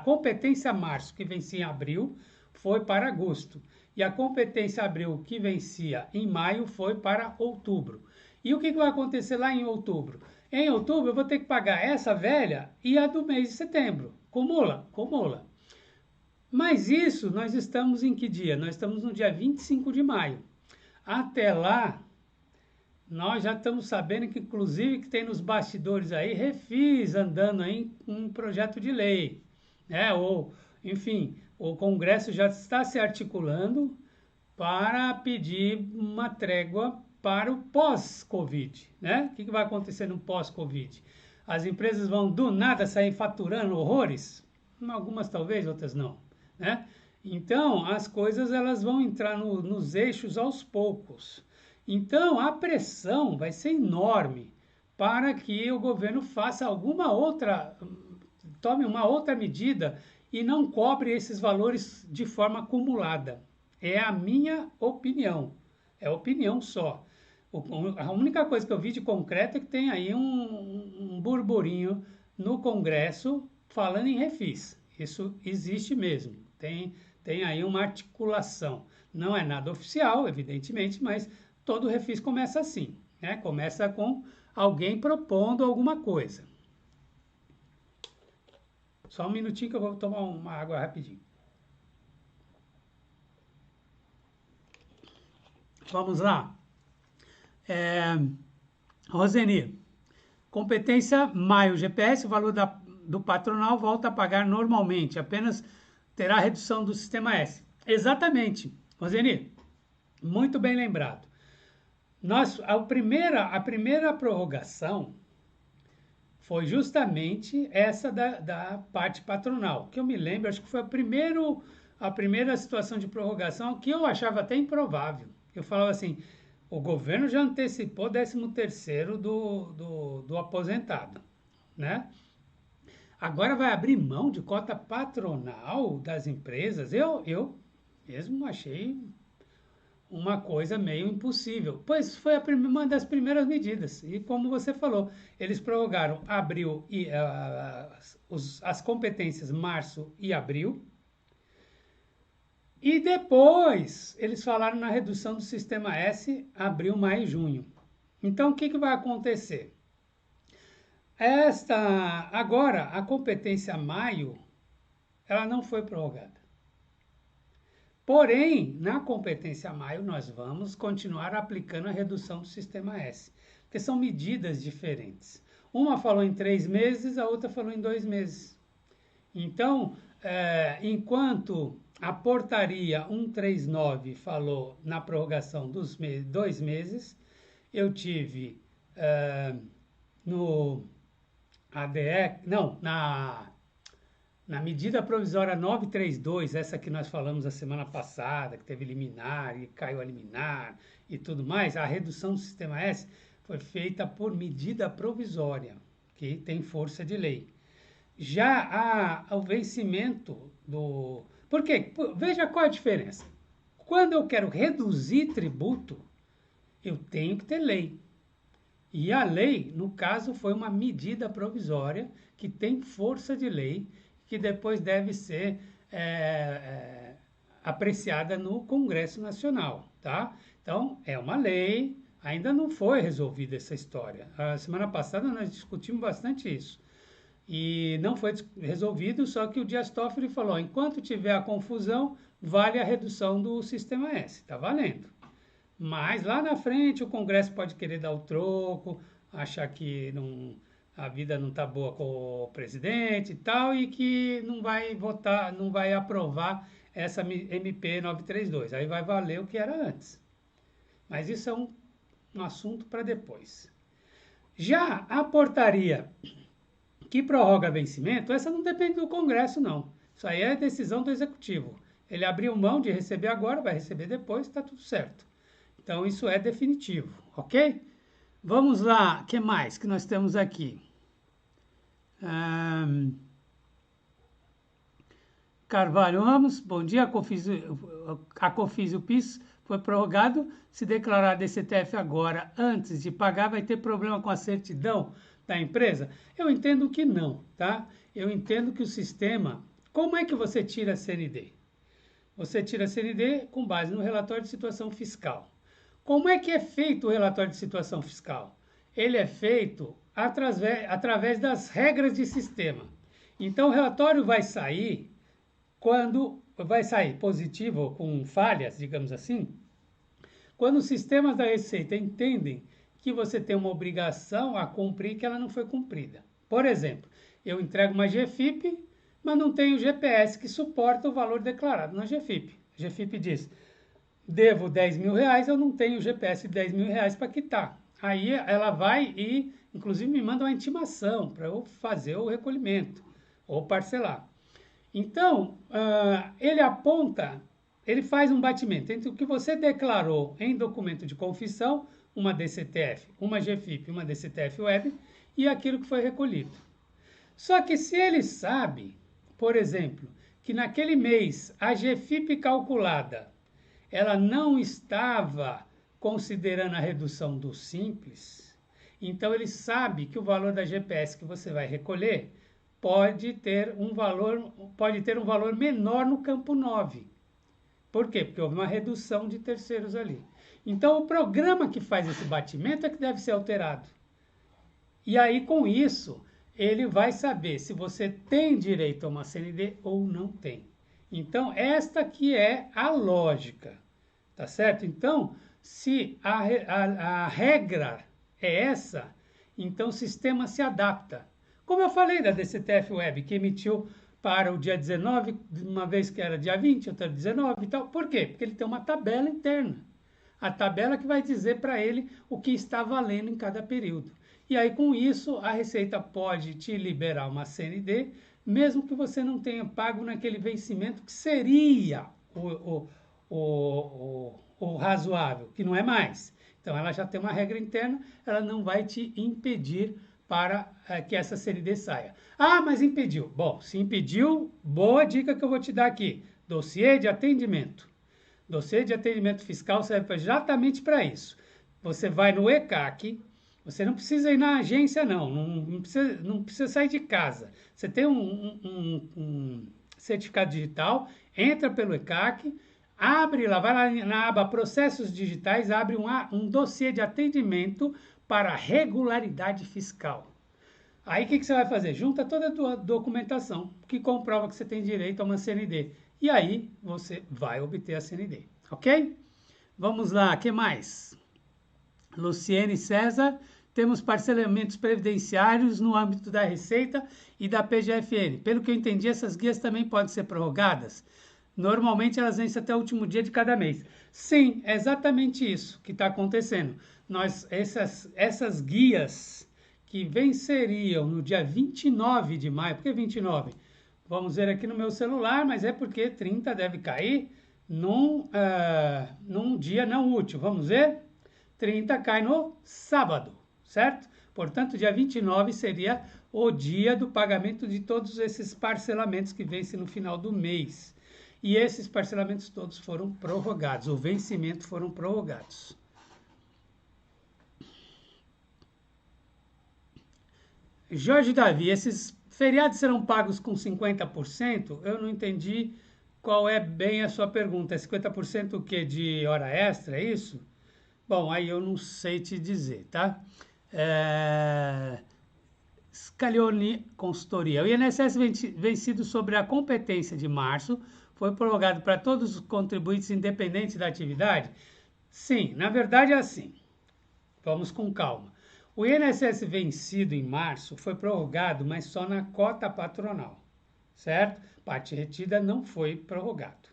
competência março, que vencia em abril, foi para agosto. E a competência abril, que vencia em maio, foi para outubro. E o que vai acontecer lá em outubro? Em outubro, eu vou ter que pagar essa velha e a do mês de setembro. Cumula. Mas isso, nós estamos em que dia? Nós estamos no dia 25 de maio. Até lá, nós já estamos sabendo que, inclusive, que tem nos bastidores aí refis andando aí com um projeto de lei, né? Ou, enfim, o Congresso já está se articulando para pedir uma trégua para o pós-Covid, né? O que vai acontecer no pós-Covid? As empresas vão do nada sair faturando horrores? Algumas talvez, outras não, né? Então, as coisas elas vão entrar nos eixos aos poucos. Então, a pressão vai ser enorme para que o governo faça alguma outra, tome uma outra medida e não cobre esses valores de forma acumulada. É a minha opinião. É opinião só. A única coisa que eu vi de concreto é que tem aí um burburinho no Congresso falando em refis. Isso existe mesmo. Tem aí uma articulação. Não é nada oficial, evidentemente, mas todo refis começa assim, né? Começa com alguém propondo alguma coisa. Só um minutinho que eu vou tomar uma água rapidinho. Vamos lá. Roseni, competência maio, GPS, o valor do patronal volta a pagar normalmente, apenas terá redução do sistema S. Exatamente, Roseni, muito bem lembrado. A primeira prorrogação foi justamente essa da parte patronal, que eu me lembro, acho que foi a primeira situação de prorrogação que eu achava até improvável. Eu falava assim, o governo já antecipou 13º do aposentado, né? Agora vai abrir mão de cota patronal das empresas? Eu mesmo achei uma coisa meio impossível, pois foi uma das primeiras medidas. E como você falou, eles prorrogaram abril e as competências março e abril. E depois eles falaram na redução do sistema S, abril, maio e junho. Então o que vai acontecer? Agora a competência maio, ela não foi prorrogada. Porém, na competência maio, nós vamos continuar aplicando a redução do sistema S, porque são medidas diferentes. Uma falou em 3 meses, a outra falou em 2 meses. Então, enquanto a portaria 139 falou na prorrogação dos 2 meses, eu tive no ADE, não, na medida provisória 932, essa que nós falamos a semana passada, que teve liminar e caiu a liminar e tudo mais, a redução do sistema S foi feita por medida provisória, que tem força de lei. Já o vencimento do... Por quê? Veja qual é a diferença. Quando eu quero reduzir tributo, eu tenho que ter lei. E a lei, no caso, foi uma medida provisória que tem força de lei, que depois deve ser apreciada no Congresso Nacional, tá? Então, é uma lei, ainda não foi resolvida essa história. A semana passada nós discutimos bastante isso. E não foi resolvido, só que o Dias Toffoli falou, enquanto tiver a confusão, vale a redução do sistema S, está valendo. Mas lá na frente o Congresso pode querer dar o troco, achar que a vida não está boa com o presidente e tal, e que não vai votar, não vai aprovar essa MP 932. Aí vai valer o que era antes. Mas isso é um assunto para depois. Já a portaria que prorroga vencimento, essa não depende do Congresso, não. Isso aí é decisão do Executivo. Ele abriu mão de receber agora, vai receber depois, está tudo certo. Então, isso é definitivo, ok? Vamos lá, o que mais que nós temos aqui? Carvalho Ramos, bom dia. A COFINS e o PIS foi prorrogado. Se declarar a DCTF agora, antes de pagar, vai ter problema com a certidão da empresa? Eu entendo que não, tá? Eu entendo que o sistema... Como é que você tira a CND? Você tira a CND com base no relatório de situação fiscal. Como é que é feito o relatório de situação fiscal? Ele é feito através das regras de sistema. Então, o relatório vai sair quando vai sair positivo ou com falhas, digamos assim, quando os sistemas da Receita entendem que você tem uma obrigação a cumprir que ela não foi cumprida. Por exemplo, eu entrego uma GFIP, mas não tenho GPS que suporta o valor declarado na GFIP. A GFIP diz, devo 10 mil reais, eu não tenho GPS de 10 mil reais para quitar. Aí ela vai e, inclusive, me manda uma intimação para eu fazer o recolhimento ou parcelar. Então, ele aponta, ele faz um batimento entre o que você declarou em documento de confissão, uma DCTF, uma GFIP, uma DCTF Web, e aquilo que foi recolhido. Só que se ele sabe, por exemplo, que naquele mês a GFIP calculada, ela não estava considerando a redução do Simples, então ele sabe que o valor da GPS que você vai recolher pode ter um valor menor no campo 9. Por quê? Porque houve uma redução de terceiros ali. Então, o programa que faz esse batimento é que deve ser alterado. E aí, com isso, ele vai saber se você tem direito a uma CND ou não tem. Então, esta que é a lógica, tá certo? Então, se a regra é essa, então o sistema se adapta. Como eu falei da DCTF Web, que emitiu para o dia 19, uma vez que era dia 20, outra 19 e tal. Por quê? Porque ele tem uma tabela interna. A tabela que vai dizer para ele o que está valendo em cada período. E aí, com isso, a Receita pode te liberar uma CND, mesmo que você não tenha pago naquele vencimento que seria o razoável, que não é mais. Então, ela já tem uma regra interna, ela não vai te impedir para que essa CND saia. Ah, mas impediu. Bom, se impediu, boa dica que eu vou te dar aqui. Dossiê de atendimento. Dossiê de atendimento fiscal serve exatamente para isso. Você vai no ECAC, você não precisa ir na agência, não precisa sair de casa. Você tem um certificado digital, entra pelo ECAC, abre lá, vai lá na aba Processos Digitais, abre um dossiê de atendimento para regularidade fiscal. Aí o que você vai fazer? Junta toda a documentação que comprova que você tem direito a uma CND. E aí você vai obter a CND, ok? Vamos lá, o que mais? Luciene César, temos parcelamentos previdenciários no âmbito da Receita e da PGFN. Pelo que eu entendi, essas guias também podem ser prorrogadas. Normalmente elas vencem até o último dia de cada mês. Sim, é exatamente isso que está acontecendo. Essas guias que venceriam no dia 29 de maio, por que 29? Vamos ver aqui no meu celular, mas é porque 30 deve cair num dia não útil. Vamos ver? 30 cai no sábado, certo? Portanto, dia 29 seria o dia do pagamento de todos esses parcelamentos que vencem no final do mês. E esses parcelamentos todos foram prorrogados, o vencimento foram prorrogados. Jorge Davi, esses feriados serão pagos com 50%? Eu não entendi qual é bem a sua pergunta. É 50% o quê? De hora extra, é isso? Bom, aí eu não sei te dizer, tá? Scaglione Consultoria. O INSS vencido sobre a competência de março foi prorrogado para todos os contribuintes independentes da atividade? Sim, na verdade é assim. Vamos com calma. O INSS vencido em março foi prorrogado, mas só na cota patronal, certo? Parte retida não foi prorrogado.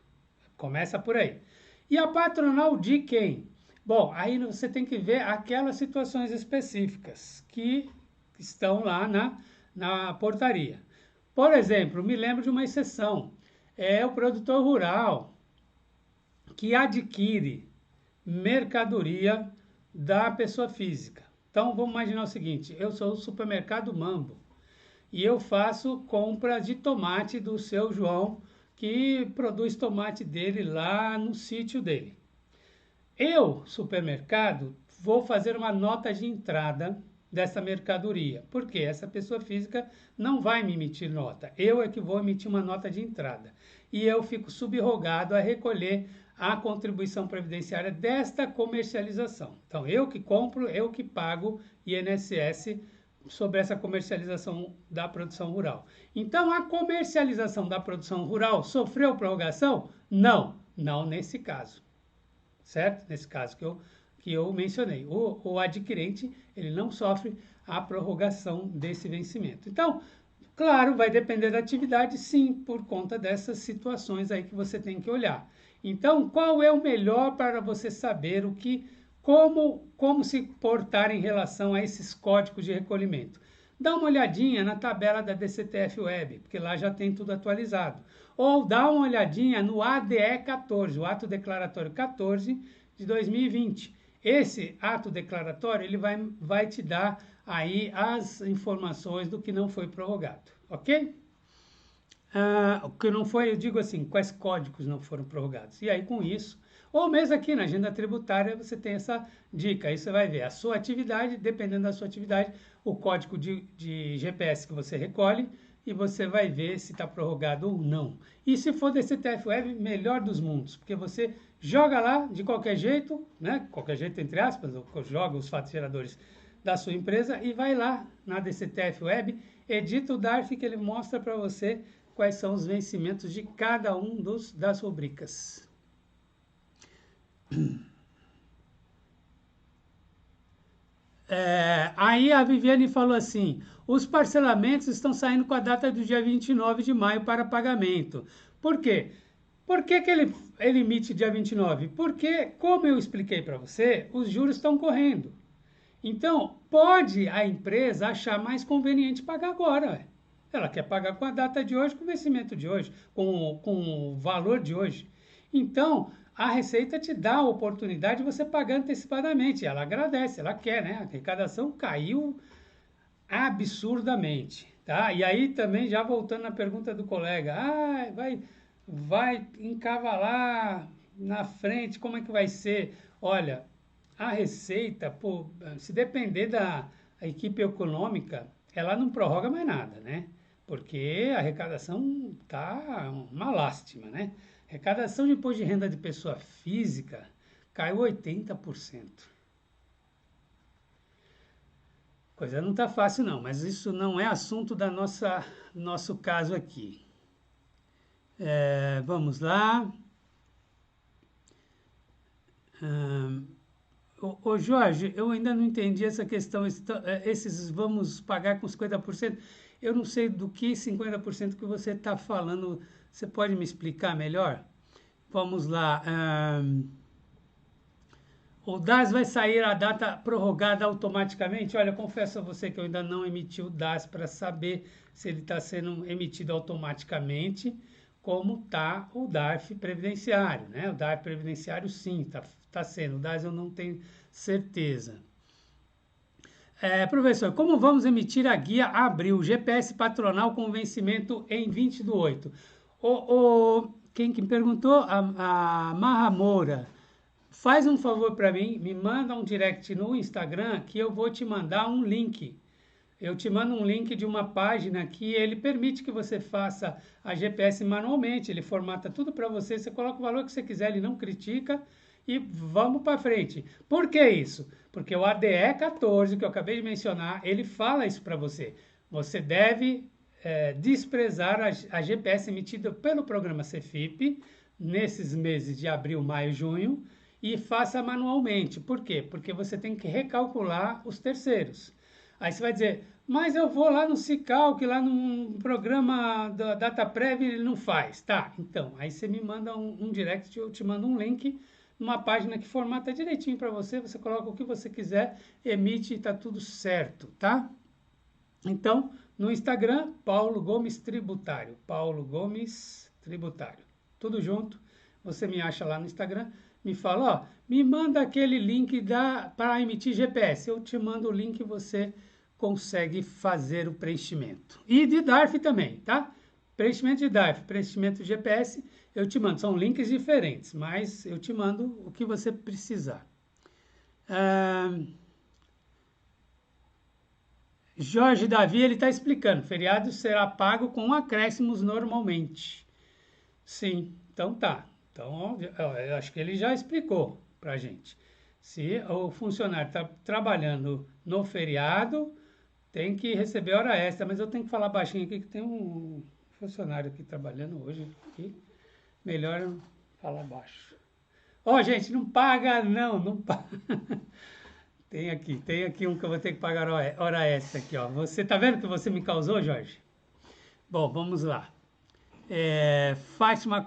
Começa por aí. E a patronal de quem? Bom, aí você tem que ver aquelas situações específicas que estão lá na portaria. Por exemplo, me lembro de uma exceção. É o produtor rural que adquire mercadoria da pessoa física. Então, vamos imaginar o seguinte, eu sou o supermercado Mambo e eu faço compra de tomate do seu João, que produz tomate dele lá no sítio dele. Eu, supermercado, vou fazer uma nota de entrada dessa mercadoria, porque essa pessoa física não vai me emitir nota. Eu é que vou emitir uma nota de entrada. E eu fico subrogado a recolher a contribuição previdenciária desta comercialização. Então, eu que compro, eu que pago INSS sobre essa comercialização da produção rural. Então, a comercialização da produção rural sofreu prorrogação? Não, não nesse caso. Certo? Nesse caso que eu que eu mencionei. O adquirente, ele não sofre a prorrogação desse vencimento. Então, claro, vai depender da atividade, sim, por conta dessas situações aí que você tem que olhar. Então, qual é o melhor para você saber como se portar em relação a esses códigos de recolhimento? Dá uma olhadinha na tabela da DCTF Web, porque lá já tem tudo atualizado. Ou dá uma olhadinha no ADE 14, o Ato Declaratório 14 de 2020. Esse ato declaratório ele vai te dar aí as informações do que não foi prorrogado, ok? O que não foi, eu digo assim, quais códigos não foram prorrogados. E aí, com isso, ou mesmo aqui na agenda tributária, você tem essa dica. Aí você vai ver a sua atividade, dependendo da sua atividade, o código de GPS que você recolhe, e você vai ver se está prorrogado ou não. E se for DCTF Web, melhor dos mundos, porque você joga lá de qualquer jeito, né? Qualquer jeito entre aspas, ou joga os fatos geradores da sua empresa e vai lá na DCTF Web, edita o DARF que ele mostra para você quais são os vencimentos de cada um das rubricas. Aí a Viviane falou assim, os parcelamentos estão saindo com a data do dia 29 de maio para pagamento. Por quê? Por que ele emite dia 29? Porque, como eu expliquei para você, os juros estão correndo. Então, pode a empresa achar mais conveniente pagar agora. Ela quer pagar com a data de hoje, com o vencimento de hoje, com o valor de hoje. Então, a Receita te dá a oportunidade de você pagar antecipadamente. Ela agradece, ela quer, né? A arrecadação caiu absurdamente, tá? E aí também, já voltando na pergunta do colega, vai encavalar na frente, como é que vai ser? Olha, a Receita, se depender da equipe econômica, ela não prorroga mais nada, né? Porque a arrecadação tá uma lástima, né? Arrecadação de imposto de renda de pessoa física caiu 80%. Coisa não tá fácil não, mas isso não é assunto da nosso caso aqui. Vamos lá. Ô Jorge, eu ainda não entendi essa questão, esses vamos pagar com 50%. Eu não sei do que 50% que você está falando. Você pode me explicar melhor? Vamos lá. O DAS vai sair a data prorrogada automaticamente? Olha, eu confesso a você que eu ainda não emiti o DAS para saber se ele está sendo emitido automaticamente, como está o DARF previdenciário, né? O DARF previdenciário, sim, está sendo. O DAS eu não tenho certeza. Professor, como vamos emitir a guia abril, GPS patronal com vencimento em 20/8? Quem que me perguntou? A Marra Moura. Faz um favor para mim, me manda um direct no Instagram que eu vou te mandar um link. Eu te mando um link de uma página que ele permite que você faça a GPS manualmente. Ele formata tudo para você, você coloca o valor que você quiser, ele não critica e vamos para frente. Por que isso? Porque o ADE 14, que eu acabei de mencionar, ele fala isso para você. Você deve desprezar a GPS emitida pelo programa Cefip nesses meses de abril, maio e junho e faça manualmente. Por quê? Porque você tem que recalcular os terceiros. Aí você vai dizer, mas eu vou lá no Cicalc, lá no programa da DataPrev, ele não faz. Tá, então, aí você me manda um direct, eu te mando um link numa página que formata direitinho para você, você coloca o que você quiser, emite e tá tudo certo, tá? Então, no Instagram, Paulo Gomes Tributário, Paulo Gomes Tributário, tudo junto, você me acha lá no Instagram, me fala, me manda aquele link para emitir GPS, eu te mando o link e você consegue fazer o preenchimento. E de DARF também, tá? Preenchimento de DARF, preenchimento de GPS, eu te mando. São links diferentes, mas eu te mando o que você precisar. Jorge Davi, ele está explicando. Feriado será pago com acréscimos normalmente. Sim, então tá. Então, eu acho que ele já explicou para a gente. Se o funcionário está trabalhando no feriado, tem que receber hora extra, mas eu tenho que falar baixinho aqui que tem um funcionário aqui trabalhando hoje. Aqui. Melhor falar baixo. Ó, gente, não paga não, não paga. Tem aqui um que eu vou ter que pagar hora extra aqui, ó. Você tá vendo que você me causou, Jorge? Bom, vamos lá. Fátima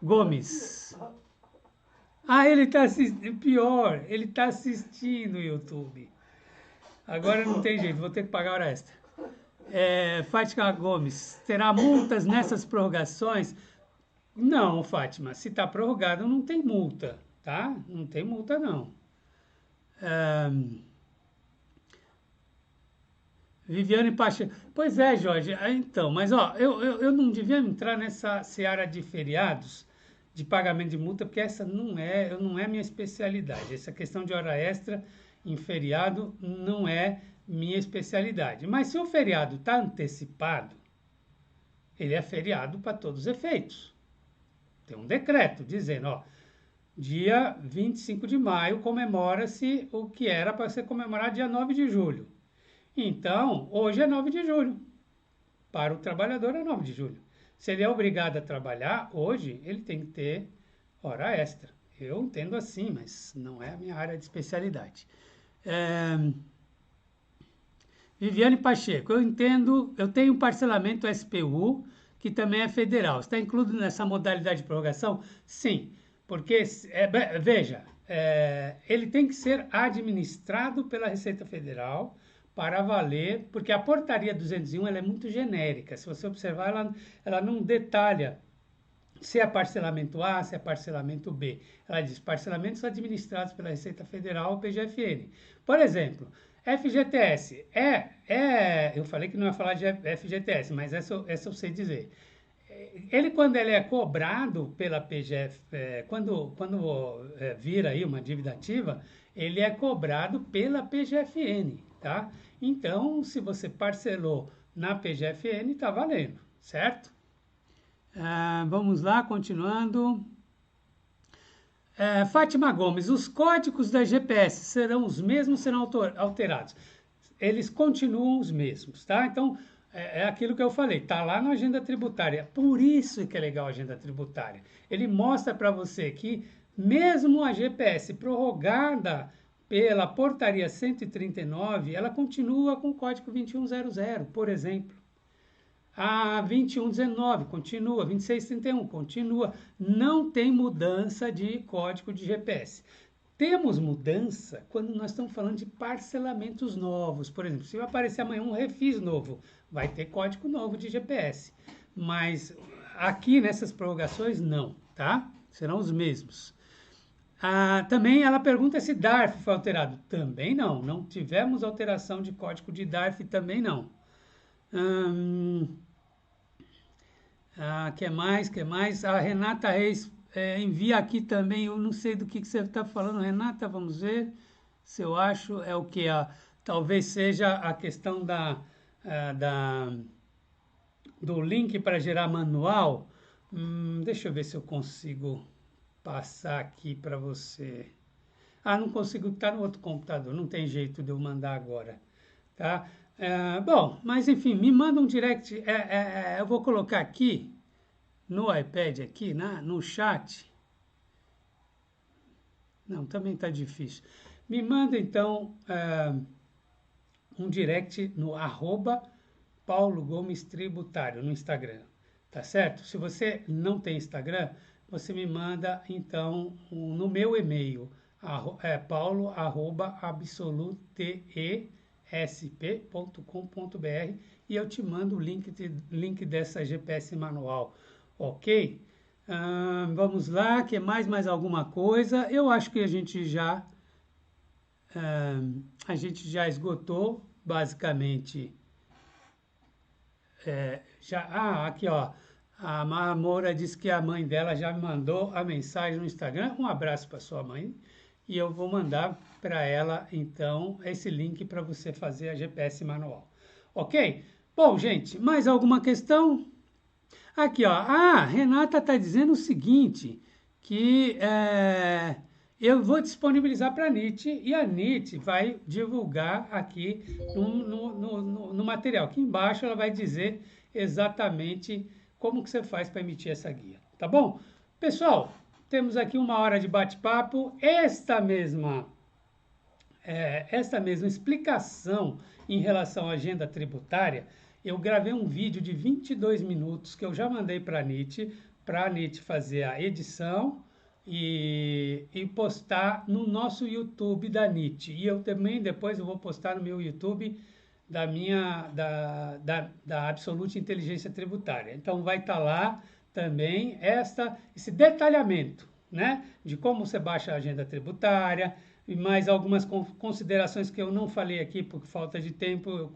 Gomes. Ah, ele tá assistindo, pior, ele tá assistindo o YouTube. Agora não tem jeito, vou ter que pagar hora extra. Fátima Gomes, terá multas nessas prorrogações? Não, Fátima, se está prorrogado não tem multa, tá? Não tem multa, não. Viviane Pacheco. Pois é, Jorge, então, mas ó, eu não devia entrar nessa seara de feriados, de pagamento de multa, porque essa não é minha especialidade. Essa questão de hora extra em feriado não é minha especialidade. Mas se o feriado está antecipado, ele é feriado para todos os efeitos. Tem um decreto dizendo, ó, dia 25 de maio comemora-se o que era para ser comemorado dia 9 de julho. Então, hoje é 9 de julho. Para o trabalhador é 9 de julho. Se ele é obrigado a trabalhar, hoje ele tem que ter hora extra. Eu entendo assim, mas não é a minha área de especialidade. Viviane Pacheco, eu entendo, eu tenho um parcelamento SPU, que também é federal. Está incluído nessa modalidade de prorrogação? Sim, porque, veja, ele tem que ser administrado pela Receita Federal para valer, porque a portaria 201 ela é muito genérica. Se você observar, ela não detalha se é parcelamento A, se é parcelamento B. Ela diz parcelamentos administrados pela Receita Federal ou PGFN. Por exemplo, FGTS. Eu falei que não ia falar de FGTS, mas essa eu sei dizer. Quando ele é cobrado pela PGF, quando vira aí uma dívida ativa, ele é cobrado pela PGFN, tá? Então, se você parcelou na PGFN, está valendo, certo? Vamos lá, continuando. Fátima Gomes, os códigos da GPS serão os mesmos, serão alterados? Eles continuam os mesmos, tá? Então, é aquilo que eu falei, tá lá na agenda tributária. Por isso que é legal a agenda tributária. Ele mostra para você que mesmo a GPS prorrogada pela portaria 139, ela continua com o código 2100, por exemplo. A 2119 continua, 2631 continua, não tem mudança de código de GPS. Temos mudança quando nós estamos falando de parcelamentos novos. Por exemplo, se vai aparecer amanhã um refis novo, vai ter código novo de GPS. Mas aqui nessas prorrogações, não, tá? Serão os mesmos. Também ela pergunta se DARF foi alterado. Também não, não tivemos alteração de código de DARF, também não. Que mais? A Renata Reis envia aqui também, eu não sei do que você está falando, Renata, vamos ver se eu acho, é o que? Talvez seja a questão do link para gerar manual. Deixa eu ver se eu consigo passar aqui para você. Não consigo, está no outro computador, não tem jeito de eu mandar agora, tá? Bom, mas enfim, me manda um direct, eu vou colocar aqui, no iPad, aqui, no chat. Não, também está difícil. Me manda, então, um direct no @Paulo Gomes Tributário, no Instagram, tá certo? Se você não tem Instagram, você me manda, então, no meu e-mail, paulo@absolutesp.com.br e eu te mando o link dessa GPS manual, ok? Vamos lá, que mais alguma coisa? Eu acho que a gente já esgotou, basicamente. Aqui, ó. A Moura disse que a mãe dela já me mandou a mensagem no Instagram. Um abraço para sua mãe. E eu vou mandar para ela, então, esse link para você fazer a GPS manual. Ok? Bom, gente, mais alguma questão? Aqui, ó. Renata está dizendo o seguinte, que eu vou disponibilizar para a NIT e a NIT vai divulgar aqui no material. Aqui embaixo ela vai dizer exatamente como que você faz para emitir essa guia, tá bom? Pessoal, temos aqui 1 hora de bate-papo. Esta mesma explicação em relação à agenda tributária, eu gravei um vídeo de 22 minutos que eu já mandei para a NIT fazer a edição e postar no nosso YouTube da NIT. E eu também depois eu vou postar no meu YouTube da Absolute Inteligência Tributária. Então vai estar lá também esse detalhamento, né, de como você baixa a agenda tributária e mais algumas considerações que eu não falei aqui por falta de tempo.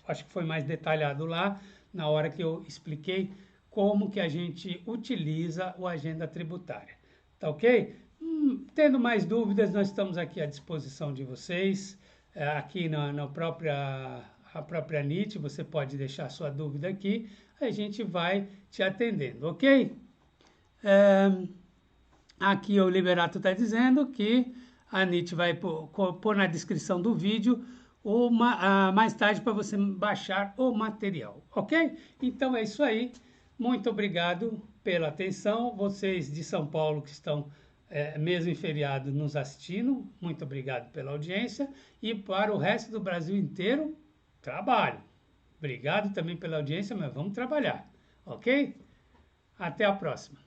Acho que foi mais detalhado lá na hora que eu expliquei como que a gente utiliza o agenda tributária. Tá ok? Tendo mais dúvidas, nós estamos aqui à disposição de vocês. Aqui na própria NIT, você pode deixar sua dúvida aqui, a gente vai te atendendo, ok? Aqui o Liberato está dizendo que a NIT vai pôr na descrição do vídeo mais tarde para você baixar o material, ok? Então é isso aí, muito obrigado pela atenção, vocês de São Paulo que estão mesmo em feriado nos assistindo, muito obrigado pela audiência, e para o resto do Brasil inteiro, trabalho. Obrigado também pela audiência, mas vamos trabalhar, ok? Até a próxima.